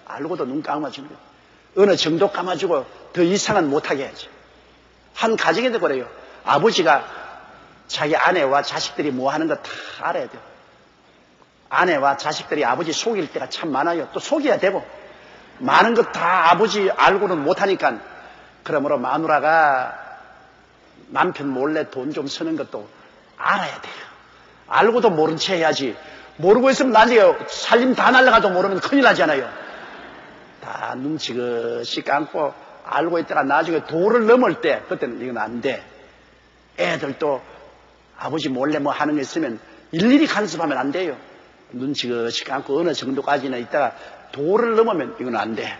알고도 눈 감아주는 거예요. 어느 정도 감아주고 더 이상은 못하게 해야지. 한 가정에도 그래요. 아버지가 자기 아내와 자식들이 뭐 하는 거 다 알아야 돼요. 아내와 자식들이 아버지 속일 때가 참 많아요. 또 속여야 되고 많은 것 다 아버지 알고는 못하니까 그러므로 마누라가 남편 몰래 돈 좀 쓰는 것도 알아야 돼요. 알고도 모른 채 해야지. 모르고 있으면 나중에 살림 다 날라가도 모르면 큰일 나잖아요. 다 눈치그시 감고 알고 있다가 나중에 도를 넘을 때 그때는 이건 안 돼. 애들도 아버지 몰래 뭐 하는 게 있으면 일일이 간섭하면 안 돼요. 눈치그시 감고 어느 정도까지나 있다가 도를 넘으면 이건 안 돼.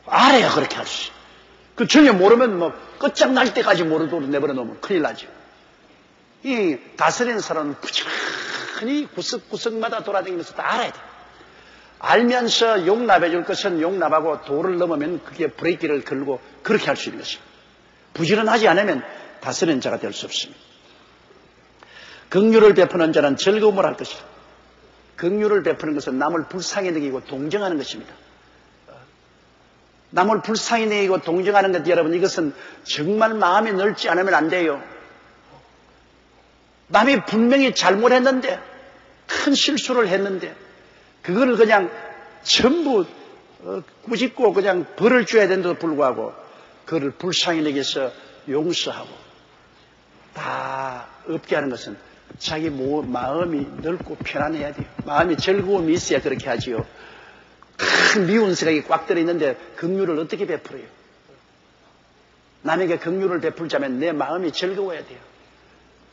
알아야 그렇게 할 수 있어요. 그 전혀 모르면 뭐 끝장날 때까지 모르도록 내버려 놓으면 큰일 나죠. 이 다스리는 사람은 부지런히 구석구석마다 돌아다니면서 다 알아야 돼. 알면서 용납해 줄 것은 용납하고 도를 넘으면 그게 브레이크를 걸고 그렇게 할 수 있는 것입니다. 부지런하지 않으면 다스리는 자가 될 수 없습니다. 긍휼을 베푸는 자는 즐거움을 할 것이다. 긍휼을 베푸는 것은 남을 불쌍히 여기고 동정하는 것입니다. 남을 불쌍히 여기고 동정하는 것, 여러분, 이것은 정말 마음이 넓지 않으면 안 돼요. 남이 분명히 잘못했는데, 큰 실수를 했는데 그거를 그냥 전부 꾸짖고 그냥 벌을 줘야 되는데도 불구하고 그거를 불쌍히 여기서 용서하고 다 없게 하는 것은 자기 마음이 넓고 편안해야 돼요. 마음이 즐거움이 있어야 그렇게 하지요. 큰 미운 생각이 꽉 들어있는데 긍휼을 어떻게 베풀어요? 남에게 긍휼을 베풀자면 내 마음이 즐거워야 돼요.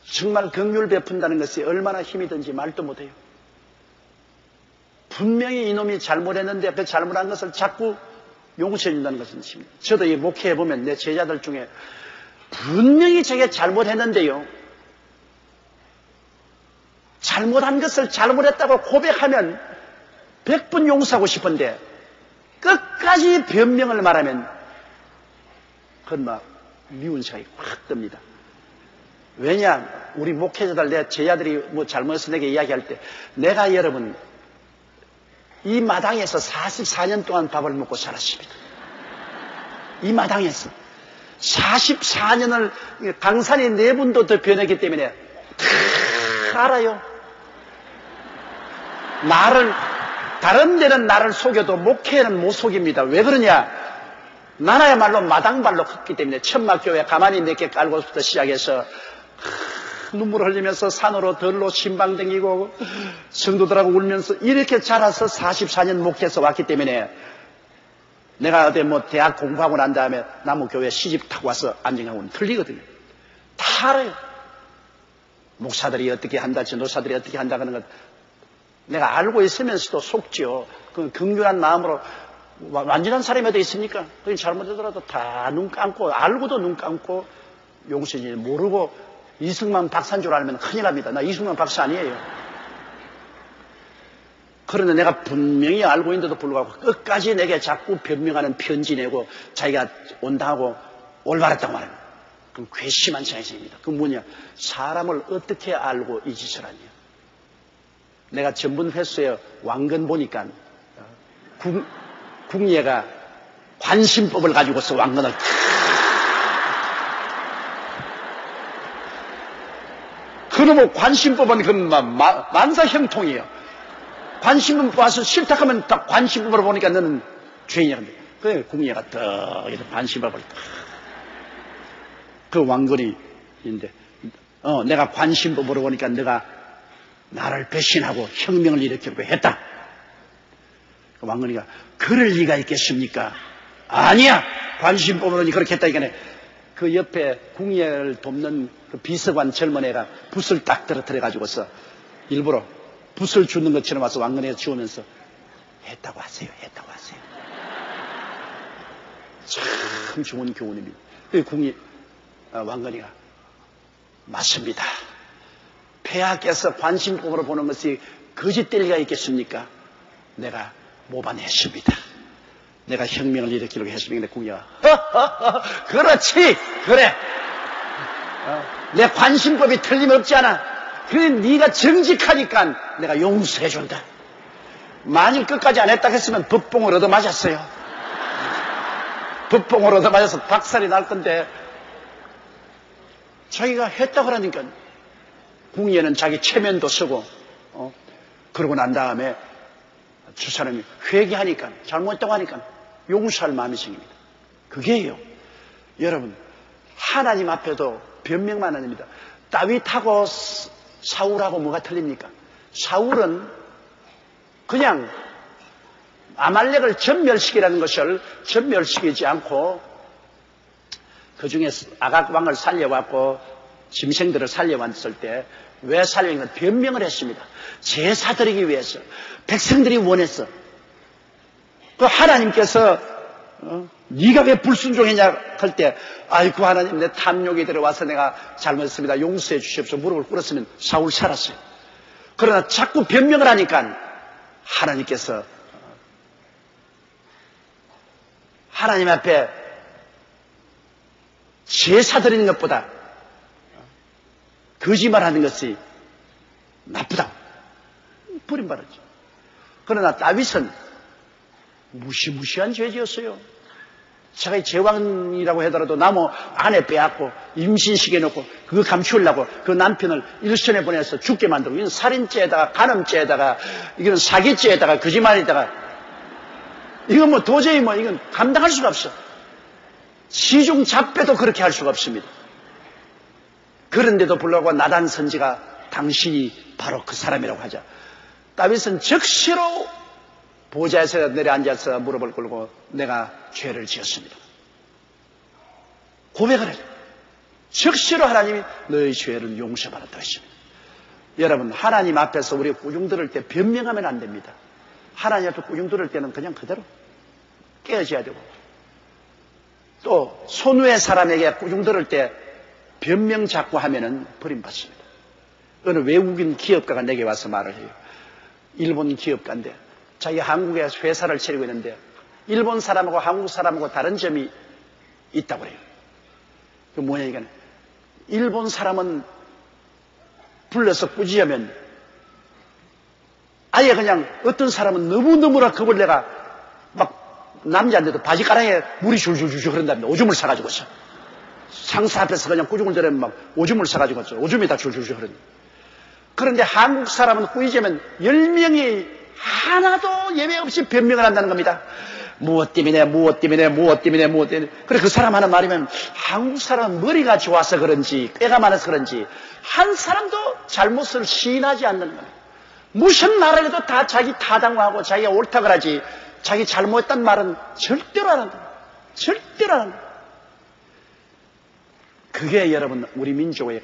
정말 긍휼 베푼다는 것이 얼마나 힘이 든지 말도 못해요. 분명히 이놈이 잘못했는데 그 잘못한 것을 자꾸 용서해 준다는 것은 힘입니다. 저도 이 목회해 보면 내 제자들 중에 분명히 자기가 잘못했는데요, 잘못한 것을 잘못했다고 고백하면 100번 용서하고 싶은데 끝까지 변명을 말하면 그건 막 미운 생각이 확 듭니다. 왜냐, 우리 목회자들, 내 제자들이 뭐 잘못해서 내게 이야기할 때 내가 여러분 이 마당에서 44년 동안 밥을 먹고 살았습니다. 이 마당에서 44년을 강산이 4분도 더 변했기 때문에 다 알아요. 다른 데는 나를 속여도 목회는 못 속입니다. 왜 그러냐? 나라야말로 마당발로 컸기 때문에 천막교회 가만히 몇 개 깔고부터 시작해서 눈물을 흘리면서 산으로 들로 신방 댕기고 성도들하고 울면서 이렇게 자라서 44년 목회에서 왔기 때문에 내가 어디 대학 공부하고 난 다음에 나무교회 시집 타고 와서 안정하고는 틀리거든요. 다 알아요. 목사들이 어떻게 한다, 전도사들이 어떻게 한다 그러는 것 내가 알고 있으면서도 속지요. 그 긍휼한 마음으로 완전한 사람이 어디 있습니까? 그게 잘못되더라도 다 눈 감고 알고도 눈 감고 용서지 모르고 이승만 박사인 줄 알면 큰일 납니다. 나 이승만 박사 아니에요. 그런데 내가 분명히 알고 있는데도 불구하고 끝까지 내게 자꾸 변명하는 편지 내고 자기가 온다고 올바랐다고 말합니다. 그럼 괘씸한 자식입니다. 그건 뭐냐? 사람을 어떻게 알고 이 짓을 하냐? 내가 전분 횟수에 왕건 보니까 궁예가 관심법을 가지고서 왕건을 그놈의 관심법은 만사형통이에요. 관심법 와서 싫다 하면 딱 관심법으로 보니까 너는 죄인이야. 그래 궁예가 딱 이렇게 관심법을 그 왕건이 있는데 내가 관심법으로 보니까 내가 나를 배신하고 혁명을 일으키려고 했다. 그 왕건이가 그럴 리가 있겠습니까? 아니야. 관심법으로 그렇게 했다니까 그 옆에 궁예를 돕는 그 비서관 젊은 애가 붓을 딱 떨어뜨려 가지고서 일부러 붓을 주는 것처럼 와서 왕건이가 지우면서 했다고 하세요. 했다고 하세요. 참 좋은 교훈입니다. 그 왕건이가 맞습니다. 폐하께서 관심법으로 보는 것이 거짓될 리가 있겠습니까? 내가 모반했습니다. 내가 혁명을 일으키려고 했습니다. 궁예가 그렇지 그래 내 관심법이 틀림없지 않아. 그래 네가 정직하니까 내가 용서해준다. 만일 끝까지 안 했다 했으면 법봉을 얻어맞았어요. 법봉을 얻어맞아서 박살이 날 건데 자기가 했다고 하니까 궁예는 자기 체면도 쓰고 그러고 난 다음에 저 사람이 회개하니까 잘못했다고 하니까 용서할 마음이 생깁니다. 그게요. 여러분 하나님 앞에도 변명만 아닙니다. 다윗하고 사울하고 뭐가 틀립니까? 사울은 그냥 아말렉을 전멸시키라는 것을 전멸시키지 않고 그 중에 아각 왕을 살려왔고 짐승들을 살려왔을 때 왜 살려왔는가 변명을 했습니다. 제사 드리기 위해서 백성들이 원했어. 그 하나님께서 네가 왜 불순종했냐 할 때 아이고 하나님 내 탐욕이 들어와서 내가 잘못했습니다. 용서해 주시옵소서 무릎을 꿇었으면 사울 살았어요. 그러나 자꾸 변명을 하니까 하나님께서 하나님 앞에 제사 드리는 것보다 거짓말하는 것이 나쁘다. 버림받았죠. 그러나 다윗은 무시무시한 죄지었어요. 자기 제왕이라고 하더라도 나무 안에 빼앗고 임신시켜놓고 그거 감추려고 그 남편을 일선에 보내서 죽게 만들고 이건 살인죄에다가 간음죄에다가 이건 사기죄에다가 거짓말에다가 이건 뭐 도저히 이건 감당할 수가 없어. 시중 잡배도 그렇게 할 수가 없습니다. 그런데도 불구하고 나단 선지가 당신이 바로 그 사람이라고 하자. 다윗은 즉시로 보좌에서 내려앉아서 무릎을 꿇고 내가 죄를 지었습니다. 고백을 해요. 즉시로 하나님이 너의 죄를 용서받았다고 했습니다. 여러분 하나님 앞에서 우리 꾸중 들을 때 변명하면 안 됩니다. 하나님 앞에 꾸중 들을 때는 그냥 그대로 깨어져야 되고 또 손위의 사람에게 꾸중 들을 때 변명 자꾸 하면은 버림받습니다. 어느 외국인 기업가가 내게 와서 말을 해요. 일본 기업가인데 자기 한국에 회사를 차리고 있는데 일본 사람하고 한국 사람하고 다른 점이 있다고 해요. 그 뭐냐 이거는 일본 사람은 불러서 꾸짖으면 아예 그냥 어떤 사람은 너무너무나 겁을 내가 막 남자인데도 바지가랑에 물이 줄줄줄 흐른답니다. 오줌을 사가지고서 상사 앞에서 그냥 꾸중을대면 막 오줌을 싸가지고 오줌이 다 줄줄줄 흐르니. 그런데 한국 사람은 후이제면 10명이 하나도 예외 없이 변명을 한다는 겁니다. 무엇 때문에. 그래 그 사람 하는 말이면 한국 사람은 머리가 좋아서 그런지 꾀가 많아서 그런지 한 사람도 잘못을 시인하지 않는 거예요. 무슨 말을 해도 다 자기 타당화하고 자기가 옳다고 하지 자기 잘못했단 말은 절대로 안 한다. 절대로 안 한다. 그게 여러분 우리 민족의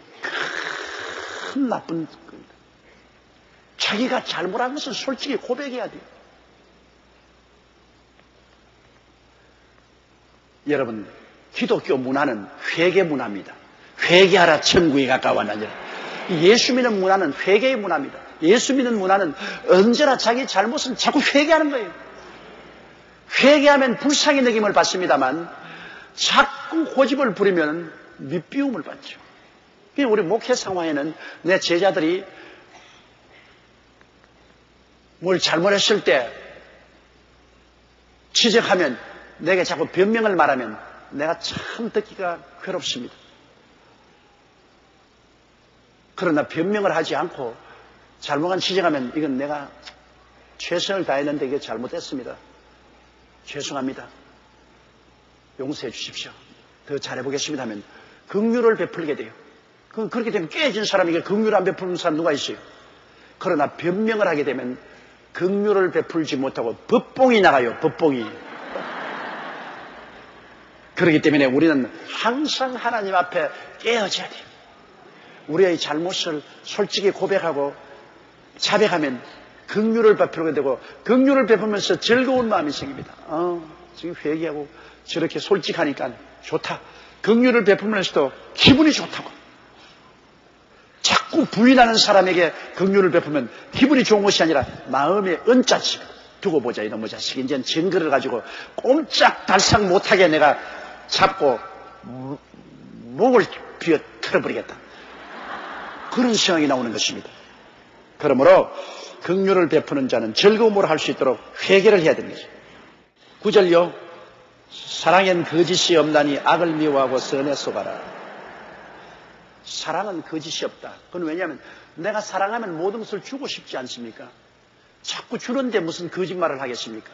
큰 나쁜 겁니다. 자기가 잘못한 것을 솔직히 고백해야 돼요. 여러분 기독교 문화는 회개 문화입니다. 회개하라 천국에 가까워하느니라. 예수 믿는 문화는 회개의 문화입니다. 예수 믿는 문화는 언제나 자기 잘못은 자꾸 회개하는 거예요. 회개하면 불쌍히 여김을 받습니다만 자꾸 고집을 부리면 밑비움을 받죠. 우리 목회 상황에는 내 제자들이 뭘 잘못했을 때 지적하면 내게 자꾸 변명을 말하면 내가 참 듣기가 괴롭습니다. 그러나 변명을 하지 않고 잘못한 지적하면 이건 내가 최선을 다했는데 이게 잘못됐습니다. 죄송합니다. 용서해 주십시오. 더 잘해보겠습니다 하면 긍휼을 베풀게 돼요. 그렇게 되면 깨진 사람에게 긍휼을 안 베푸는 사람 누가 있어요? 그러나 변명을 하게 되면 긍휼을 베풀지 못하고 법봉이 나가요. 법봉이. 그렇기 때문에 우리는 항상 하나님 앞에 깨어져야 돼요. 우리의 잘못을 솔직히 고백하고 자백하면 긍휼을 베풀게 되고 긍휼을 베풀면서 즐거운 마음이 생깁니다. 지금 회개하고 저렇게 솔직하니까 좋다. 긍휼을 베풀면서도 기분이 좋다고. 자꾸 부인하는 사람에게 긍휼을 베풀면 기분이 좋은 것이 아니라 마음에 언짢지. 두고 보자 이놈의 자식. 이제는 증거를 가지고 꼼짝달싹 못하게 내가 잡고 목을 비어 털어버리겠다. 그런 생각이 나오는 것입니다. 그러므로 긍휼을 베푸는 자는 즐거움으로 할 수 있도록 회개를 해야 됩니다. 9절요. 사랑엔 거짓이 없나니 악을 미워하고 선에 속하라. 사랑은 거짓이 없다. 그건 왜냐하면 내가 사랑하면 모든 것을 주고 싶지 않습니까? 자꾸 주는데 무슨 거짓말을 하겠습니까?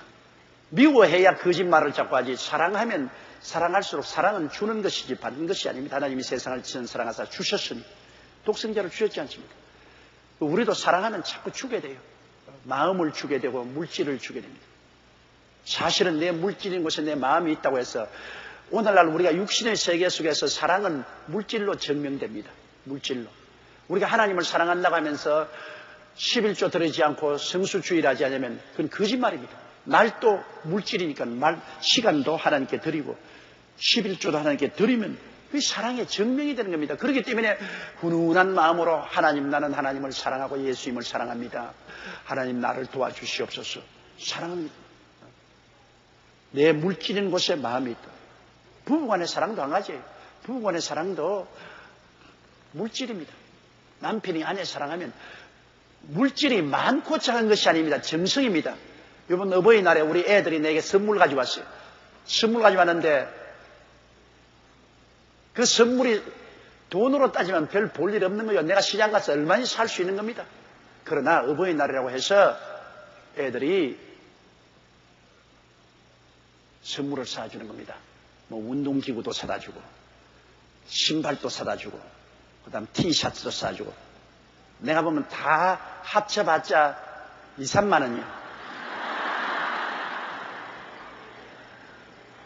미워해야 거짓말을 자꾸 하지. 사랑하면 사랑할수록 사랑은 주는 것이지 받는 것이 아닙니다. 하나님이 세상을 지은 사랑하사 주셨으니 독생자를 주셨지 않습니까? 우리도 사랑하면 자꾸 주게 돼요. 마음을 주게 되고 물질을 주게 됩니다. 사실은 내 물질인 곳에 내 마음이 있다고 해서 오늘날 우리가 육신의 세계 속에서 사랑은 물질로 증명됩니다. 물질로. 우리가 하나님을 사랑한다고 하면서 11조 드리지 않고 성수주의를 하지 않으면 그건 거짓말입니다. 날도 물질이니까 시간도 하나님께 드리고 11조도 하나님께 드리면 그게 사랑의 증명이 되는 겁니다. 그렇기 때문에 훈훈한 마음으로 하나님 나는 하나님을 사랑하고 예수님을 사랑합니다. 하나님 나를 도와주시옵소서. 사랑합니다. 내 물질인 곳에 마음이 있다. 부부간의 사랑도 한 가지예요. 부부간의 사랑도 물질입니다. 남편이 아내 사랑하면 물질이 많고 작은 것이 아닙니다. 정성입니다. 이번 어버이날에 우리 애들이 내게 선물 가지고 왔어요. 선물 가지고 왔는데 그 선물이 돈으로 따지면 별 볼 일 없는 거예요. 내가 시장 가서 얼마나 살 수 있는 겁니다. 그러나 어버이날이라고 해서 애들이 선물을 사주는 겁니다. 뭐 운동기구도 사다 주고 신발도 사다 주고 그다음 티셔츠도 사주고 내가 보면 다 합쳐봤자 2, 3만 원이야.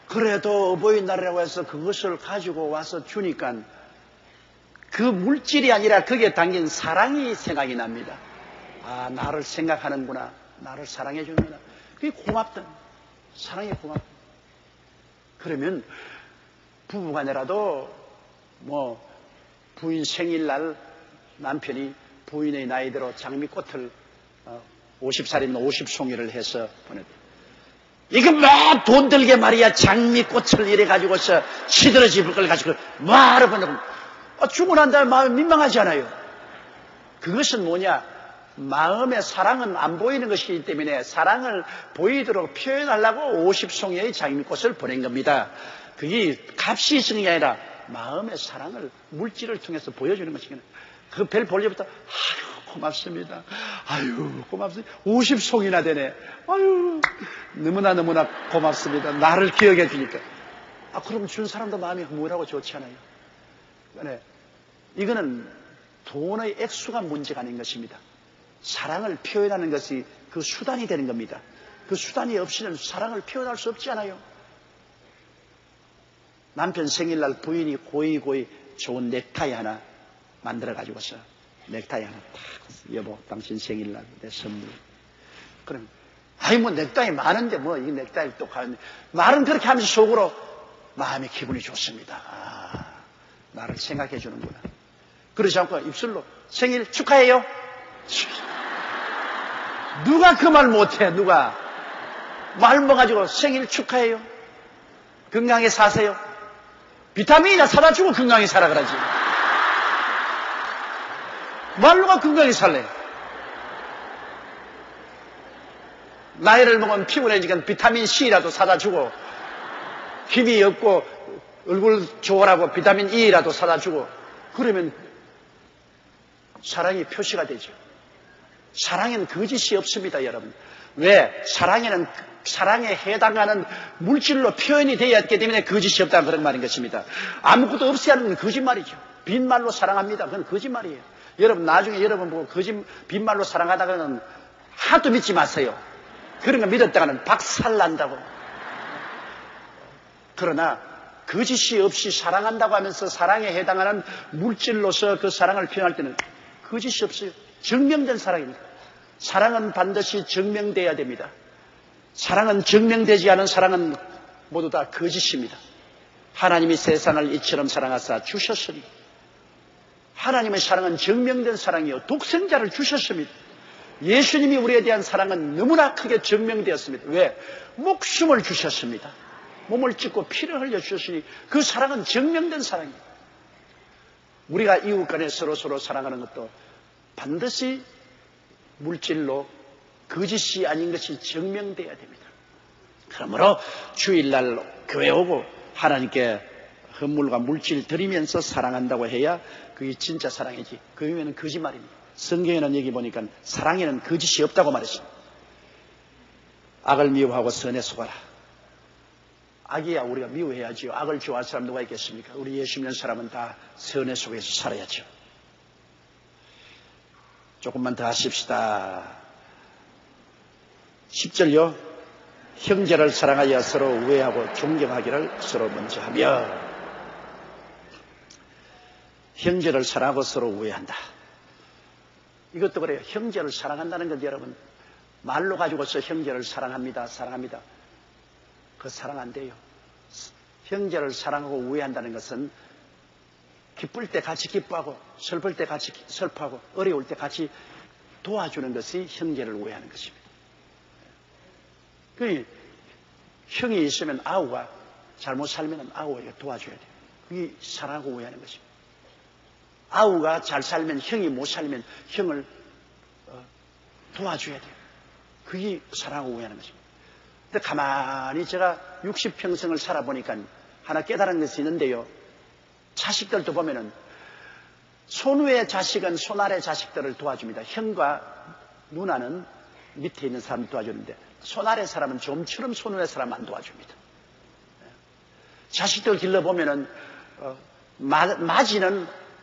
그래도 어버이날이라고 해서 그것을 가지고 와서 주니까 그 물질이 아니라 거기에 담긴 사랑이 생각이 납니다. 아, 나를 생각하는구나. 나를 사랑해 주는구나. 그게 고맙다. 사랑이 고맙다. 그러면 부부간이라도 뭐 부인 생일날 남편이 부인의 나이대로 장미꽃을 50살이면 50송이를 해서 보내드려요. 이거 뭐 돈 들게 말이야. 장미꽃을 이래 가지고서 시들어집을 걸 가지고 뭐하러 보내고 주고 난 다음에 마음이 민망하지 않아요. 그것은 뭐냐? 마음의 사랑은 안 보이는 것이기 때문에 사랑을 보이도록 표현하려고 50송이의 장미꽃을 보낸 겁니다. 그게 값이 있는 게 아니라 마음의 사랑을 물질을 통해서 보여주는 것이거든요. 그 별 볼 때부터 아유 고맙습니다. 아유 고맙습니다. 50송이나 되네. 아유 너무나 고맙습니다. 나를 기억해 주니까. 그럼 준 사람도 마음이 뭐라고 좋지 않아요. 네. 이거는 돈의 액수가 문제가 아닌 것입니다. 사랑을 표현하는 것이 그 수단이 되는 겁니다. 그 수단이 없이는 사랑을 표현할 수 없지 않아요. 남편 생일날 부인이 고이 좋은 넥타이 하나 만들어 가지고서 넥타이 하나 딱 여보 당신 생일날 내 선물. 그럼 아이 뭐 넥타이 많은데 뭐 이 넥타이를 또 가는데 말은 그렇게 하면서 속으로 마음의 기분이 좋습니다. 나를 생각해 주는구나. 그러지 않고 입술로 생일 축하해요. 누가 그 말 못해. 누가 말 먹어가지고 생일 축하해요. 건강히 사세요. 비타민이나 사다 주고 건강히 살아 그러지. 말로가 건강히 살래. 나이를 먹으면 피곤해지니까 비타민 C라도 사다 주고 힘이 없고 얼굴 좋으라고 비타민 E라도 사다 주고 그러면 사랑이 표시가 되죠. 사랑에는 거짓이 없습니다, 여러분. 왜? 사랑에는 사랑에 해당하는 물질로 표현이 되어야 했기 때문에 거짓이 없다는 그런 말인 것입니다. 아무것도 없어야 하는 건 거짓말이죠. 빈말로 사랑합니다. 그건 거짓말이에요. 여러분 나중에 여러분 보고 빈말로 사랑하다가는 하나도 믿지 마세요. 그런 거 믿었다가는 박살난다고. 그러나 거짓이 없이 사랑한다고 하면서 사랑에 해당하는 물질로서 그 사랑을 표현할 때는 거짓이 없어요. 증명된 사랑입니다. 사랑은 반드시 증명돼야 됩니다. 사랑은 증명되지 않은 사랑은 모두 다 거짓입니다. 하나님이 세상을 이처럼 사랑하사 주셨으니 하나님의 사랑은 증명된 사랑이요 독생자를 주셨습니다. 예수님이 우리에 대한 사랑은 너무나 크게 증명되었습니다. 왜? 목숨을 주셨습니다. 몸을 찢고 피를 흘려 주셨으니 그 사랑은 증명된 사랑입니다. 우리가 이웃 간에 서로 사랑하는 것도 반드시 물질로 거짓이 아닌 것이 증명돼야 됩니다. 그러므로 주일날 교회 오고 하나님께 헌물과 물질 드리면서 사랑한다고 해야 그게 진짜 사랑이지. 그 외에는 거짓말입니다. 성경에는 여기 보니까 사랑에는 거짓이 없다고 말했습니다. 악을 미워하고 선에 속하라. 악이야 우리가 미워해야지요. 악을 좋아할 사람 누가 있겠습니까? 우리 예수 믿는 사람은 다 선에 속에서 살아야죠. 조금만 더 하십시다. 10절요. 형제를 사랑하여 서로 우애하고 존경하기를 서로 먼저 하며. 형제를 사랑하고 서로 우애한다. 이것도 그래요. 형제를 사랑한다는 것 여러분 말로 가지고서 형제를 사랑합니다. 그 사랑 안 돼요. 형제를 사랑하고 우애한다는 것은 기쁠 때 같이 기뻐하고 슬플 때 같이 슬퍼하고 어려울 때 같이 도와주는 것이 형제를 우애하는 것입니다. 그 형이 있으면 아우가 잘못 살면 아우에게 도와줘야 돼요. 그게 사랑하고 우애하는 것입니다. 아우가 잘 살면 형이 못 살면 형을 도와줘야 돼요. 그게 사랑하고 우애하는 것입니다. 근데 가만히 제가 60평생을 살아보니까 하나 깨달은 것이 있는데요. 자식들도 보면은 손 위의 자식은 손 아래 자식들을 도와줍니다. 형과 누나는 밑에 있는 사람 도와주는데 손 아래 사람은 좀처럼 손 위의 사람 안 도와줍니다. 자식들 길러보면은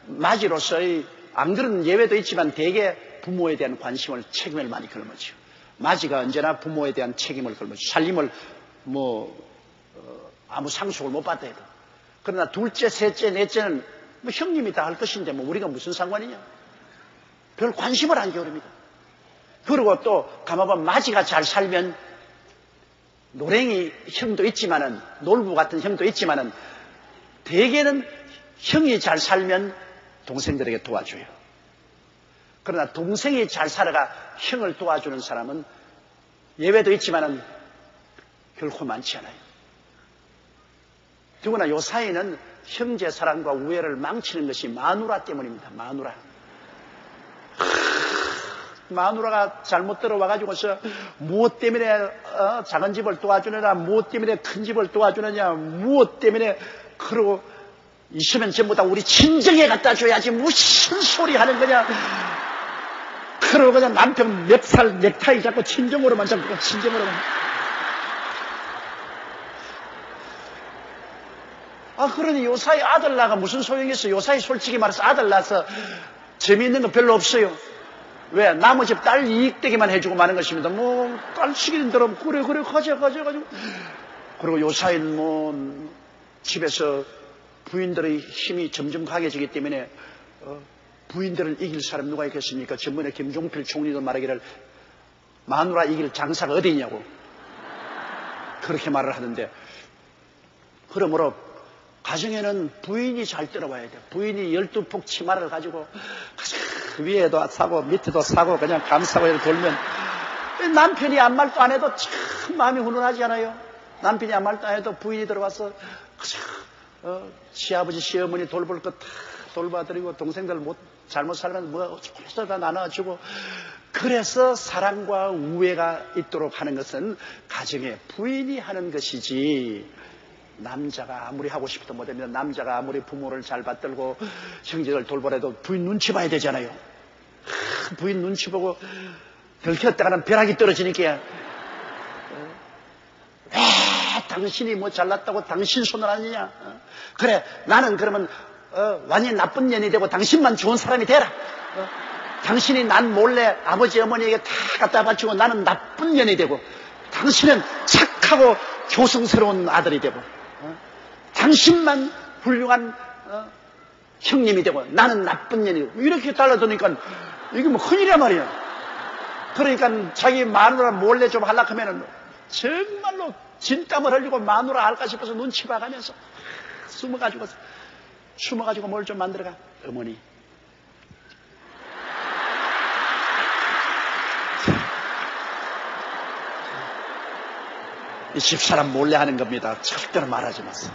마지로서의 안 그런 예외도 있지만 대개 부모에 대한 관심을 책임을 많이 걸면죠. 마지가 언제나 부모에 대한 책임을 걸면서 살림을 아무 상속을 못 받아야 돼. 그러나 둘째, 셋째, 넷째는 형님이 다 할 것인데 우리가 무슨 상관이냐. 별 관심을 안 겨룹니다. 그리고 또 가만보면 마지가 잘 살면 노랭이 형도 있지만은 놀부 같은 형도 있지만은 대개는 형이 잘 살면 동생들에게 도와줘요. 그러나 동생이 잘 살아가 형을 도와주는 사람은 예외도 있지만은 결코 많지 않아요. 더구나 요 사이는 형제 사랑과 우애를 망치는 것이 마누라 때문입니다. 마누라가 잘못 들어와가지고서 무엇 때문에 작은 집을 도와주느냐, 무엇 때문에 큰 집을 도와주느냐, 무엇 때문에 그러고 있으면 전부 다 우리 친정에 갖다 줘야지 무슨 소리 하는 거냐. 그러고 그냥 남편 멱살 넥타이 잡고 친정으로만 잡고 친정으로만. 그러니 요사이 아들 낳아가 무슨 소용이 있어. 요사이 솔직히 말해서 아들 낳아서 재미있는 거 별로 없어요. 왜? 나머지 딸 이익되기만 해주고 마는 것입니다. 딸 시키는 대로 그래 가져가지고. 그리고 요사이는 집에서 부인들의 힘이 점점 강해지기 때문에 부인들을 이길 사람 누가 있겠습니까? 전번에 김종필 총리도 말하기를 마누라 이길 장사가 어디 있냐고 그렇게 말을 하던데, 그러므로 가정에는 부인이 잘 들어와야 돼. 부인이 12폭 치마를 가지고 위에도 사고 밑에도 사고 그냥 감싸고 이렇게 돌면 남편이 아무 말도 안 해도 참 마음이 훈훈하지 않아요? 남편이 아무 말도 안 해도 부인이 들어와서 시아버지 시어머니 돌볼 것 다 돌봐드리고 동생들 잘못 살면 조금씩 다 나눠주고, 그래서 사랑과 우애가 있도록 하는 것은 가정의 부인이 하는 것이지, 남자가 아무리 하고 싶어도 못하면 남자가 아무리 부모를 잘 받들고 형제들 돌보래도 부인 눈치 봐야 되잖아요. 부인 눈치 보고 들켰다가는 벼락이 떨어지니까 왜 당신이 뭐 잘났다고 당신 손을 아니냐. 그래 나는 그러면 완전히 나쁜 년이 되고 당신만 좋은 사람이 되라. 당신이 난 몰래 아버지 어머니에게 다 갖다 바치고 나는 나쁜 년이 되고 당신은 착하고 교성스러운 아들이 되고 당신만 훌륭한 형님이 되고 나는 나쁜 년이 되고 이렇게 달라두니까 이게 뭐 큰일이란 말이야. 그러니까 자기 마누라 몰래 좀 하려고 하면은 정말로 진땀을 흘리고 마누라 할까 싶어서 눈치 봐가면서 숨어가지고 뭘 좀 만들어가. 어머니 이 집사람 몰래 하는 겁니다. 절대로 말하지 마세요.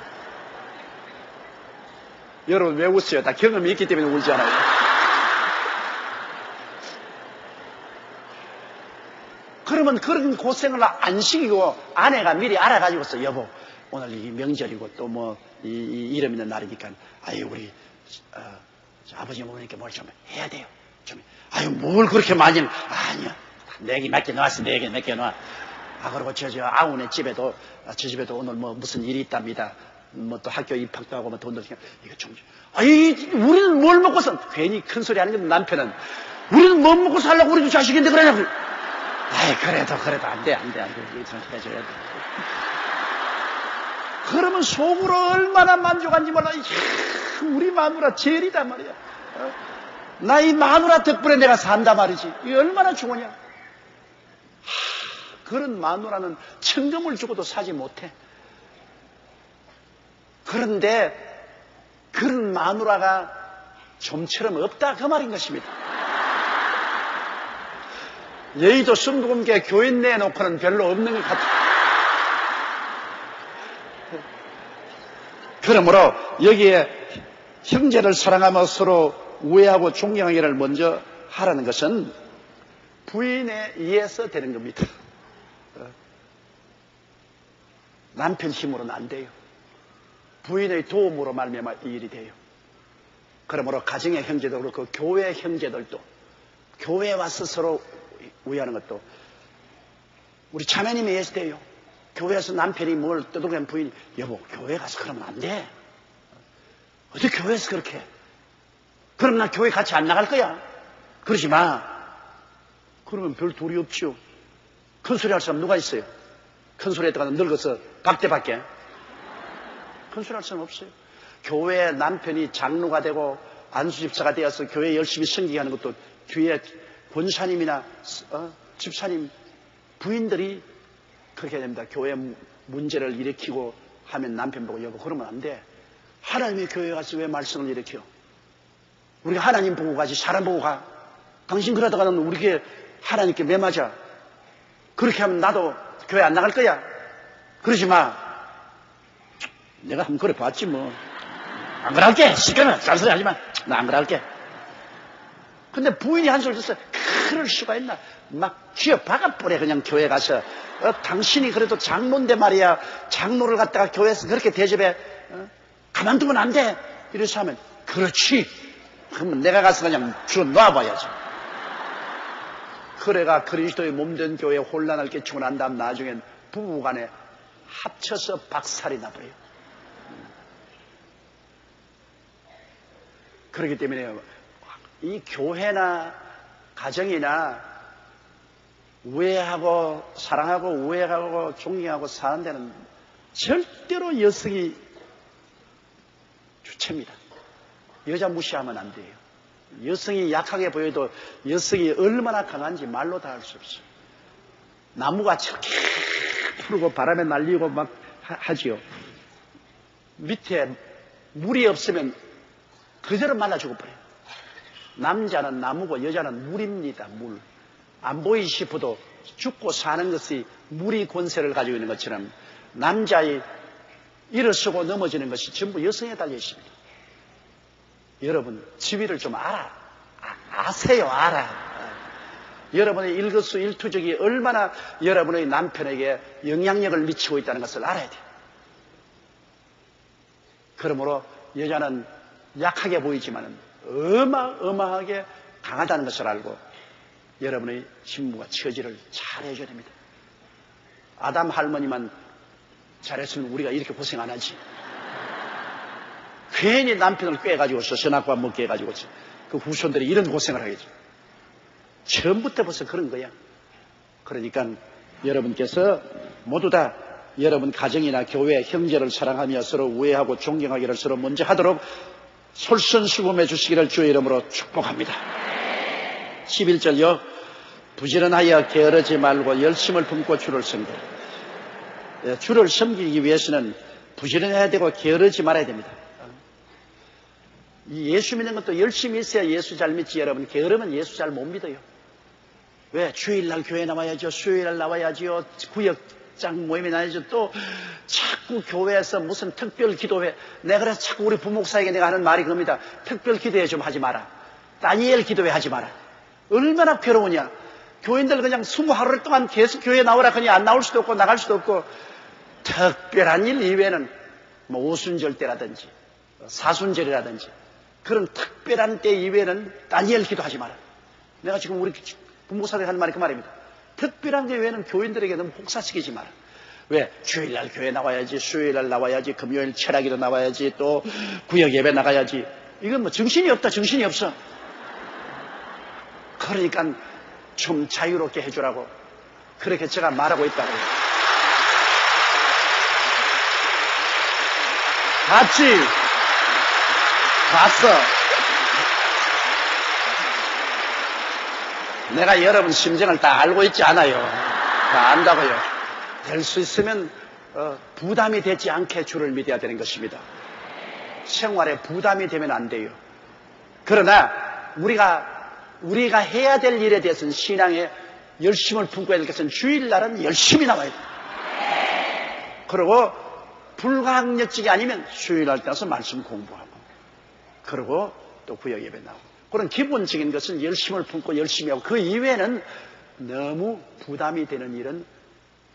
여러분 왜 웃어요? 다 경험이 있기 때문에 울지 않아요. 그러면 그런 고생을 안 시키고 아내가 미리 알아가지고서 여보 오늘 이 명절이고 또 뭐 이름 있는 날이니까 우리 아버지 어머니께 뭘 좀 해야 돼요. 좀 뭘 그렇게 많이 아니야. 내게 몇 개 놔왔어. 내게 몇 개 놔. 그리고 저 아우네 집에도 저 집에도 오늘 뭐 무슨 일이 있답니다. 뭐 또 학교 입학도 하고 뭐 돈도 이거 좀 우리는 뭘 먹고서 괜히 큰 소리 하는 게 남편은 우리는 뭘 먹고 살라고 우리도 자식인데 그러냐고. 그래도 안 돼. 이렇게 해줘야 돼. 그러면 속으로 얼마나 만족한지 몰라. 우리 마누라 제일이다 말이야. 나 이 마누라 덕분에 내가 산다 말이지. 이게 얼마나 좋으냐. 그런 마누라는 천금을 주고도 사지 못해. 그런데 그런 마누라가 좀처럼 없다 그 말인 것입니다. 여의도 순복음교회 교회 내놓고는 별로 없는 것 같아요. 그러므로 여기에 형제를 사랑하며 서로 우애하고 존경하기를 먼저 하라는 것은 부인에 의해서 되는 겁니다. 남편 힘으로는 안 돼요. 부인의 도움으로 말미암아 이 일이 돼요. 그러므로 가정의 형제도 그렇고 교회 형제들도 교회에 와서 서로 우애하는 것도 우리 자매님에 의해서 돼요. 교회에서 남편이 뭘 떠들면 부인이 여보 교회 가서 그러면 안 돼. 어떻게 교회에서 그렇게 해? 그럼 나 교회 같이 안 나갈 거야. 그러지 마. 그러면 별 도리 없죠. 큰 소리 할 사람 누가 있어요? 큰 소리 했다가 늙어서 박대밖에 큰 소리 할 사람 없어요. 교회 남편이 장로가 되고 안수집사가 되어서 교회 열심히 섬기게 하는 것도 뒤에 권사님이나 집사님 부인들이 그렇게 됩니다. 교회 문제를 일으키고 하면 남편 보고 여보 그러면 안 돼. 하나님의 교회에 가서 왜 말씀을 일으켜? 우리가 하나님 보고 가지 사람 보고 가. 당신 그러다가는 우리에게 하나님께 매맞아. 그렇게 하면 나도 교회 안 나갈 거야. 그러지 마. 내가 한번 그래 봤지 뭐. 안 그럴게. 시끄러워. 쌀소리 하지 마. 나 안 그럴게. 근데 부인이 한 소리 듣어요. 그럴 수가 있나. 막 쥐어 박아버려 그냥 교회 가서. 당신이 그래도 장로인데 말이야. 장로를 갖다가 교회에서 그렇게 대접해. 가만두면 안 돼. 이래서 하면 그렇지. 그러면 내가 가서 그냥 주워 놔봐야지. 그래가 그리스도의 몸된 교회에 혼란을 끼치고 난 다음 나중엔 부부간에 합쳐서 박살이 나버려요. 그렇기 때문에 이 교회나 가정이나 우애하고 사랑하고 우애하고 존경하고 사는 데는 절대로 여성이 주체입니다. 여자 무시하면 안 돼요. 여성이 약하게 보여도 여성이 얼마나 강한지 말로 다 할 수 없어요. 나무가 저렇게 푸르고 바람에 날리고 막 하지요. 밑에 물이 없으면 그대로 말라 죽어버려요. 남자는 나무고 여자는 물입니다. 물. 안 보이시 싶어도 죽고 사는 것이 물이 권세를 가지고 있는 것처럼 남자의 일어서고 넘어지는 것이 전부 여성에 달려 있습니다. 여러분 지위를 좀 아세요. 여러분의 일거수일투족이 얼마나 여러분의 남편에게 영향력을 미치고 있다는 것을 알아야 돼요. 그러므로 여자는 약하게 보이지만 어마어마하게 강하다는 것을 알고 여러분의 신부가 처지를 잘 해줘야 됩니다. 아담 할머니만 잘했으면 우리가 이렇게 고생 안 하지. 괜히 남편을 꿰가지고서 선악과 먹게 해가지고 그 후손들이 이런 고생을 하겠죠. 처음부터 벌써 그런 거야. 그러니까 여러분께서 모두 다 여러분 가정이나 교회, 형제를 사랑하며 서로 우애하고 존경하기를 서로 먼저 하도록 솔선수범해 주시기를 주의 이름으로 축복합니다. 11절요. 부지런하여 게으르지 말고 열심을 품고 주를 섬기라. 주를 섬기기 위해서는 부지런해야 되고 게으르지 말아야 됩니다. 예수 믿는 것도 열심히 있어야 예수 잘 믿지. 여러분 게으르면 예수 잘 못 믿어요. 왜? 주일날 교회 나와야죠. 수요일날 나와야죠. 구역장 모임에 나와야죠. 또 자꾸 교회에서 무슨 특별 기도회. 내가 그래서 자꾸 우리 부목사에게 내가 하는 말이 그겁니다. 특별 기도회 좀 하지 마라. 다니엘 기도회 하지 마라. 얼마나 괴로우냐. 교인들 그냥 20하루 동안 계속 교회에 나오라 그냥 안 나올 수도 없고 나갈 수도 없고 특별한 일 이외에는 뭐 오순절 때라든지 사순절이라든지 그런 특별한 때 이외에는 다니엘 기도하지 마라. 내가 지금 우리 부목사들이 하는 말이 그 말입니다. 특별한 게 외에는 교인들에게 너무 혹사시키지 마라. 왜? 주일날 교회 나와야지, 수요일날 나와야지, 금요일 철학기도 나와야지, 또 구역 예배 나가야지. 이건 뭐 정신이 없다, 정신이 없어. 그러니까 좀 자유롭게 해주라고 그렇게 제가 말하고 있다고요. 봤지? 봤어. 내가 여러분 심정을 다 알고 있지 않아요. 다 안다고요. 될 수 있으면 부담이 되지 않게 주를 믿어야 되는 것입니다. 생활에 부담이 되면 안 돼요. 그러나 우리가 해야 될 일에 대해서는 신앙에 열심을 품고 해야 될 것은 주일날은 열심히 나와야 돼요. 그리고 불가항력직이 아니면 수요일날 따라서 말씀 공부하고 그리고 또 구역 예배 나오고 그런 기본적인 것은 열심을 품고 열심히 하고 그 이외에는 너무 부담이 되는 일은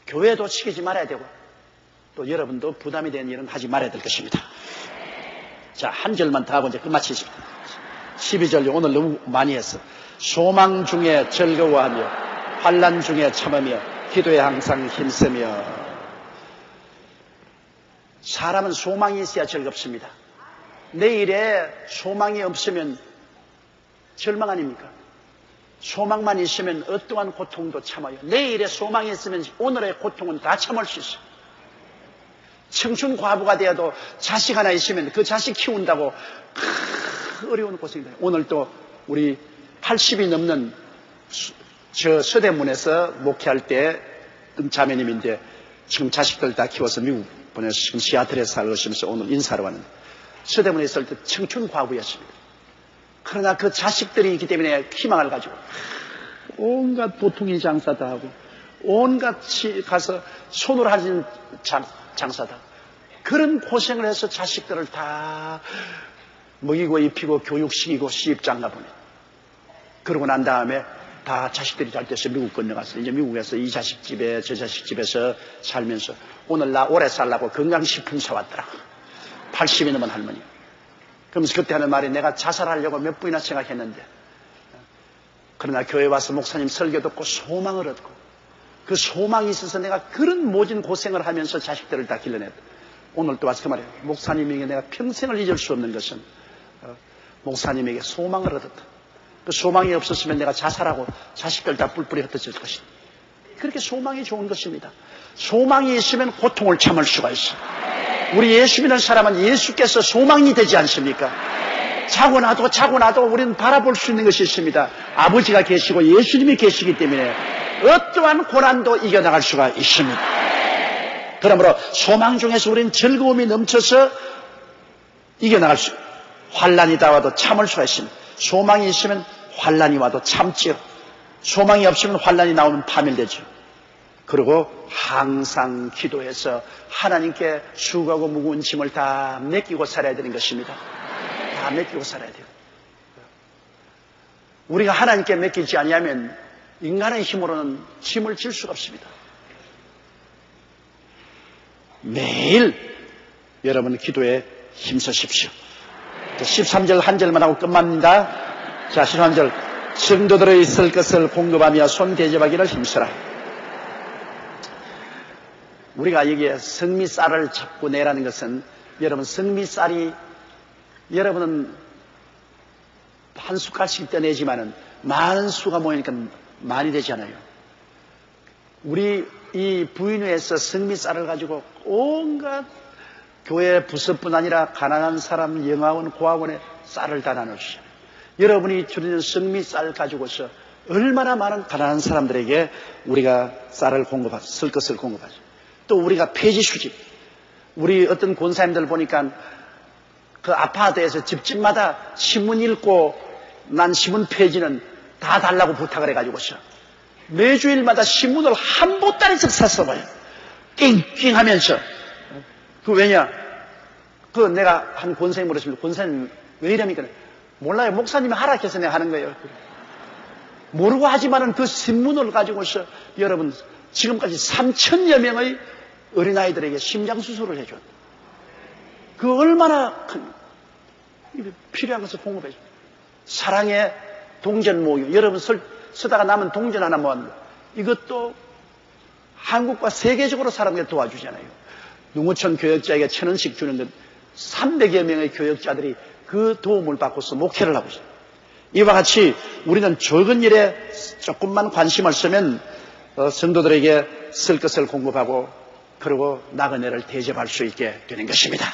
교회도 시키지 말아야 되고 또 여러분도 부담이 되는 일은 하지 말아야 될 것입니다. 자, 한 절만 더 하고 이제 끝마치십니다. 12절 오늘 너무 많이 했어. 소망 중에 즐거워하며 환난 중에 참으며 기도에 항상 힘쓰며. 사람은 소망이 있어야 즐겁습니다. 내일에 소망이 없으면 절망 아닙니까? 소망만 있으면 어떠한 고통도 참아요. 내일에 소망이 있으면 오늘의 고통은 다 참을 수 있어요. 청춘 과부가 되어도 자식 하나 있으면 그 자식 키운다고 어려운 고생이 돼요. 오늘 또 우리 80이 넘는 저 서대문에서 목회할 때 자매님인데 지금 자식들 다 키워서 미국 보내서 지금 시애틀에서 살고 있으면서 오늘 인사하러 왔는데 서대문에 있을 때 청춘 과부였습니다. 그러나 그 자식들이 있기 때문에 희망을 가지고 온갖 보통이 장사다 하고 온갖 가서 손으로 하는 장사다. 그런 고생을 해서 자식들을 다 먹이고 입히고 교육시키고 시집장가 보내. 그러고 난 다음에 다 자식들이 잘 돼서 미국 건너갔어. 이제 미국에서 이 자식 집에 저 자식 집에서 살면서 오늘 나 오래 살라고 건강식품 사왔더라. 80이 넘은 할머니. 그러면서 그때 하는 말이 내가 자살하려고 몇 번이나 생각했는데 그러나 교회 와서 목사님 설교 듣고 소망을 얻고 그 소망이 있어서 내가 그런 모진 고생을 하면서 자식들을 다 길러냈다. 오늘 또 와서 그 말이에요. 목사님에게 내가 평생을 잊을 수 없는 것은 목사님에게 소망을 얻었다. 그 소망이 없었으면 내가 자살하고 자식들 다 뿔뿔이 흩어질 것이다. 그렇게 소망이 좋은 것입니다. 소망이 있으면 고통을 참을 수가 있어요. 우리 예수 믿는 사람은 예수께서 소망이 되지 않습니까? 자고 나도 우리는 바라볼 수 있는 것이 있습니다. 아버지가 계시고 예수님이 계시기 때문에 어떠한 고난도 이겨나갈 수가 있습니다. 그러므로 소망 중에서 우리는 즐거움이 넘쳐서 이겨나갈 수, 환난이 다와도 참을 수가 있습니다. 소망이 있으면 환난이 와도 참지요. 소망이 없으면 환난이 나오면 파멸되죠. 그리고 항상 기도해서 하나님께 수고하고 무거운 짐을 다 맡기고 살아야 되는 것입니다. 다 맡기고 살아야 돼요. 우리가 하나님께 맡기지 아니하면 인간의 힘으로는 짐을 질 수가 없습니다. 매일 여러분 기도에 힘쓰십시오. 13절 한 절만 하고 끝납니다. 자, 13절 성도들의 있을 것을 공급하며 손 대접하기를 힘쓰라. 우리가 여기에 성미쌀을 잡고 내라는 것은 여러분 성미쌀이 여러분은 한 숟갈씩 떠내지만은 많은 수가 모이니까 많이 되잖아요. 우리 이 부인회에서 성미쌀을 가지고 온갖 교회 부서뿐 아니라 가난한 사람 영화원 고아원에 쌀을 다 나눠주잖아요. 여러분이 줄이는 성미쌀 가지고서 얼마나 많은 가난한 사람들에게 우리가 쌀을 공급하죠. 쓸 것을 공급하죠. 또 우리가 폐지 수집, 우리 어떤 권사님들 보니까 그 아파트에서 집집마다 신문 읽고 난 신문 폐지는 다 달라고 부탁을 해가지고서 매주일마다 신문을 한 보따리씩 샀어 봐요. 낑낑 하면서. 그 왜냐? 그 내가 한 권사님 물었습니다. 권사님 왜 이럽니까? 몰라요. 목사님이 하락해서 내가 하는 거예요. 모르고 하지만은 그 신문을 가지고서 여러분 지금까지 3,000여 명의 어린아이들에게 심장수술을 해줬다. 그 얼마나 필요한 것을 공급해줘. 사랑의 동전 모임. 여러분 쓰다가 남은 동전 하나 모았는데 이것도 한국과 세계적으로 사람들 도와주잖아요. 농어촌 교역자에게 1,000원씩 주는데 300여 명의 교역자들이 그 도움을 받고서 목회를 하고 있어요. 이와 같이 우리는 적은 일에 조금만 관심을 쓰면 성도들에게 쓸 것을 공급하고 그리고 나그네를 대접할 수 있게 되는 것입니다.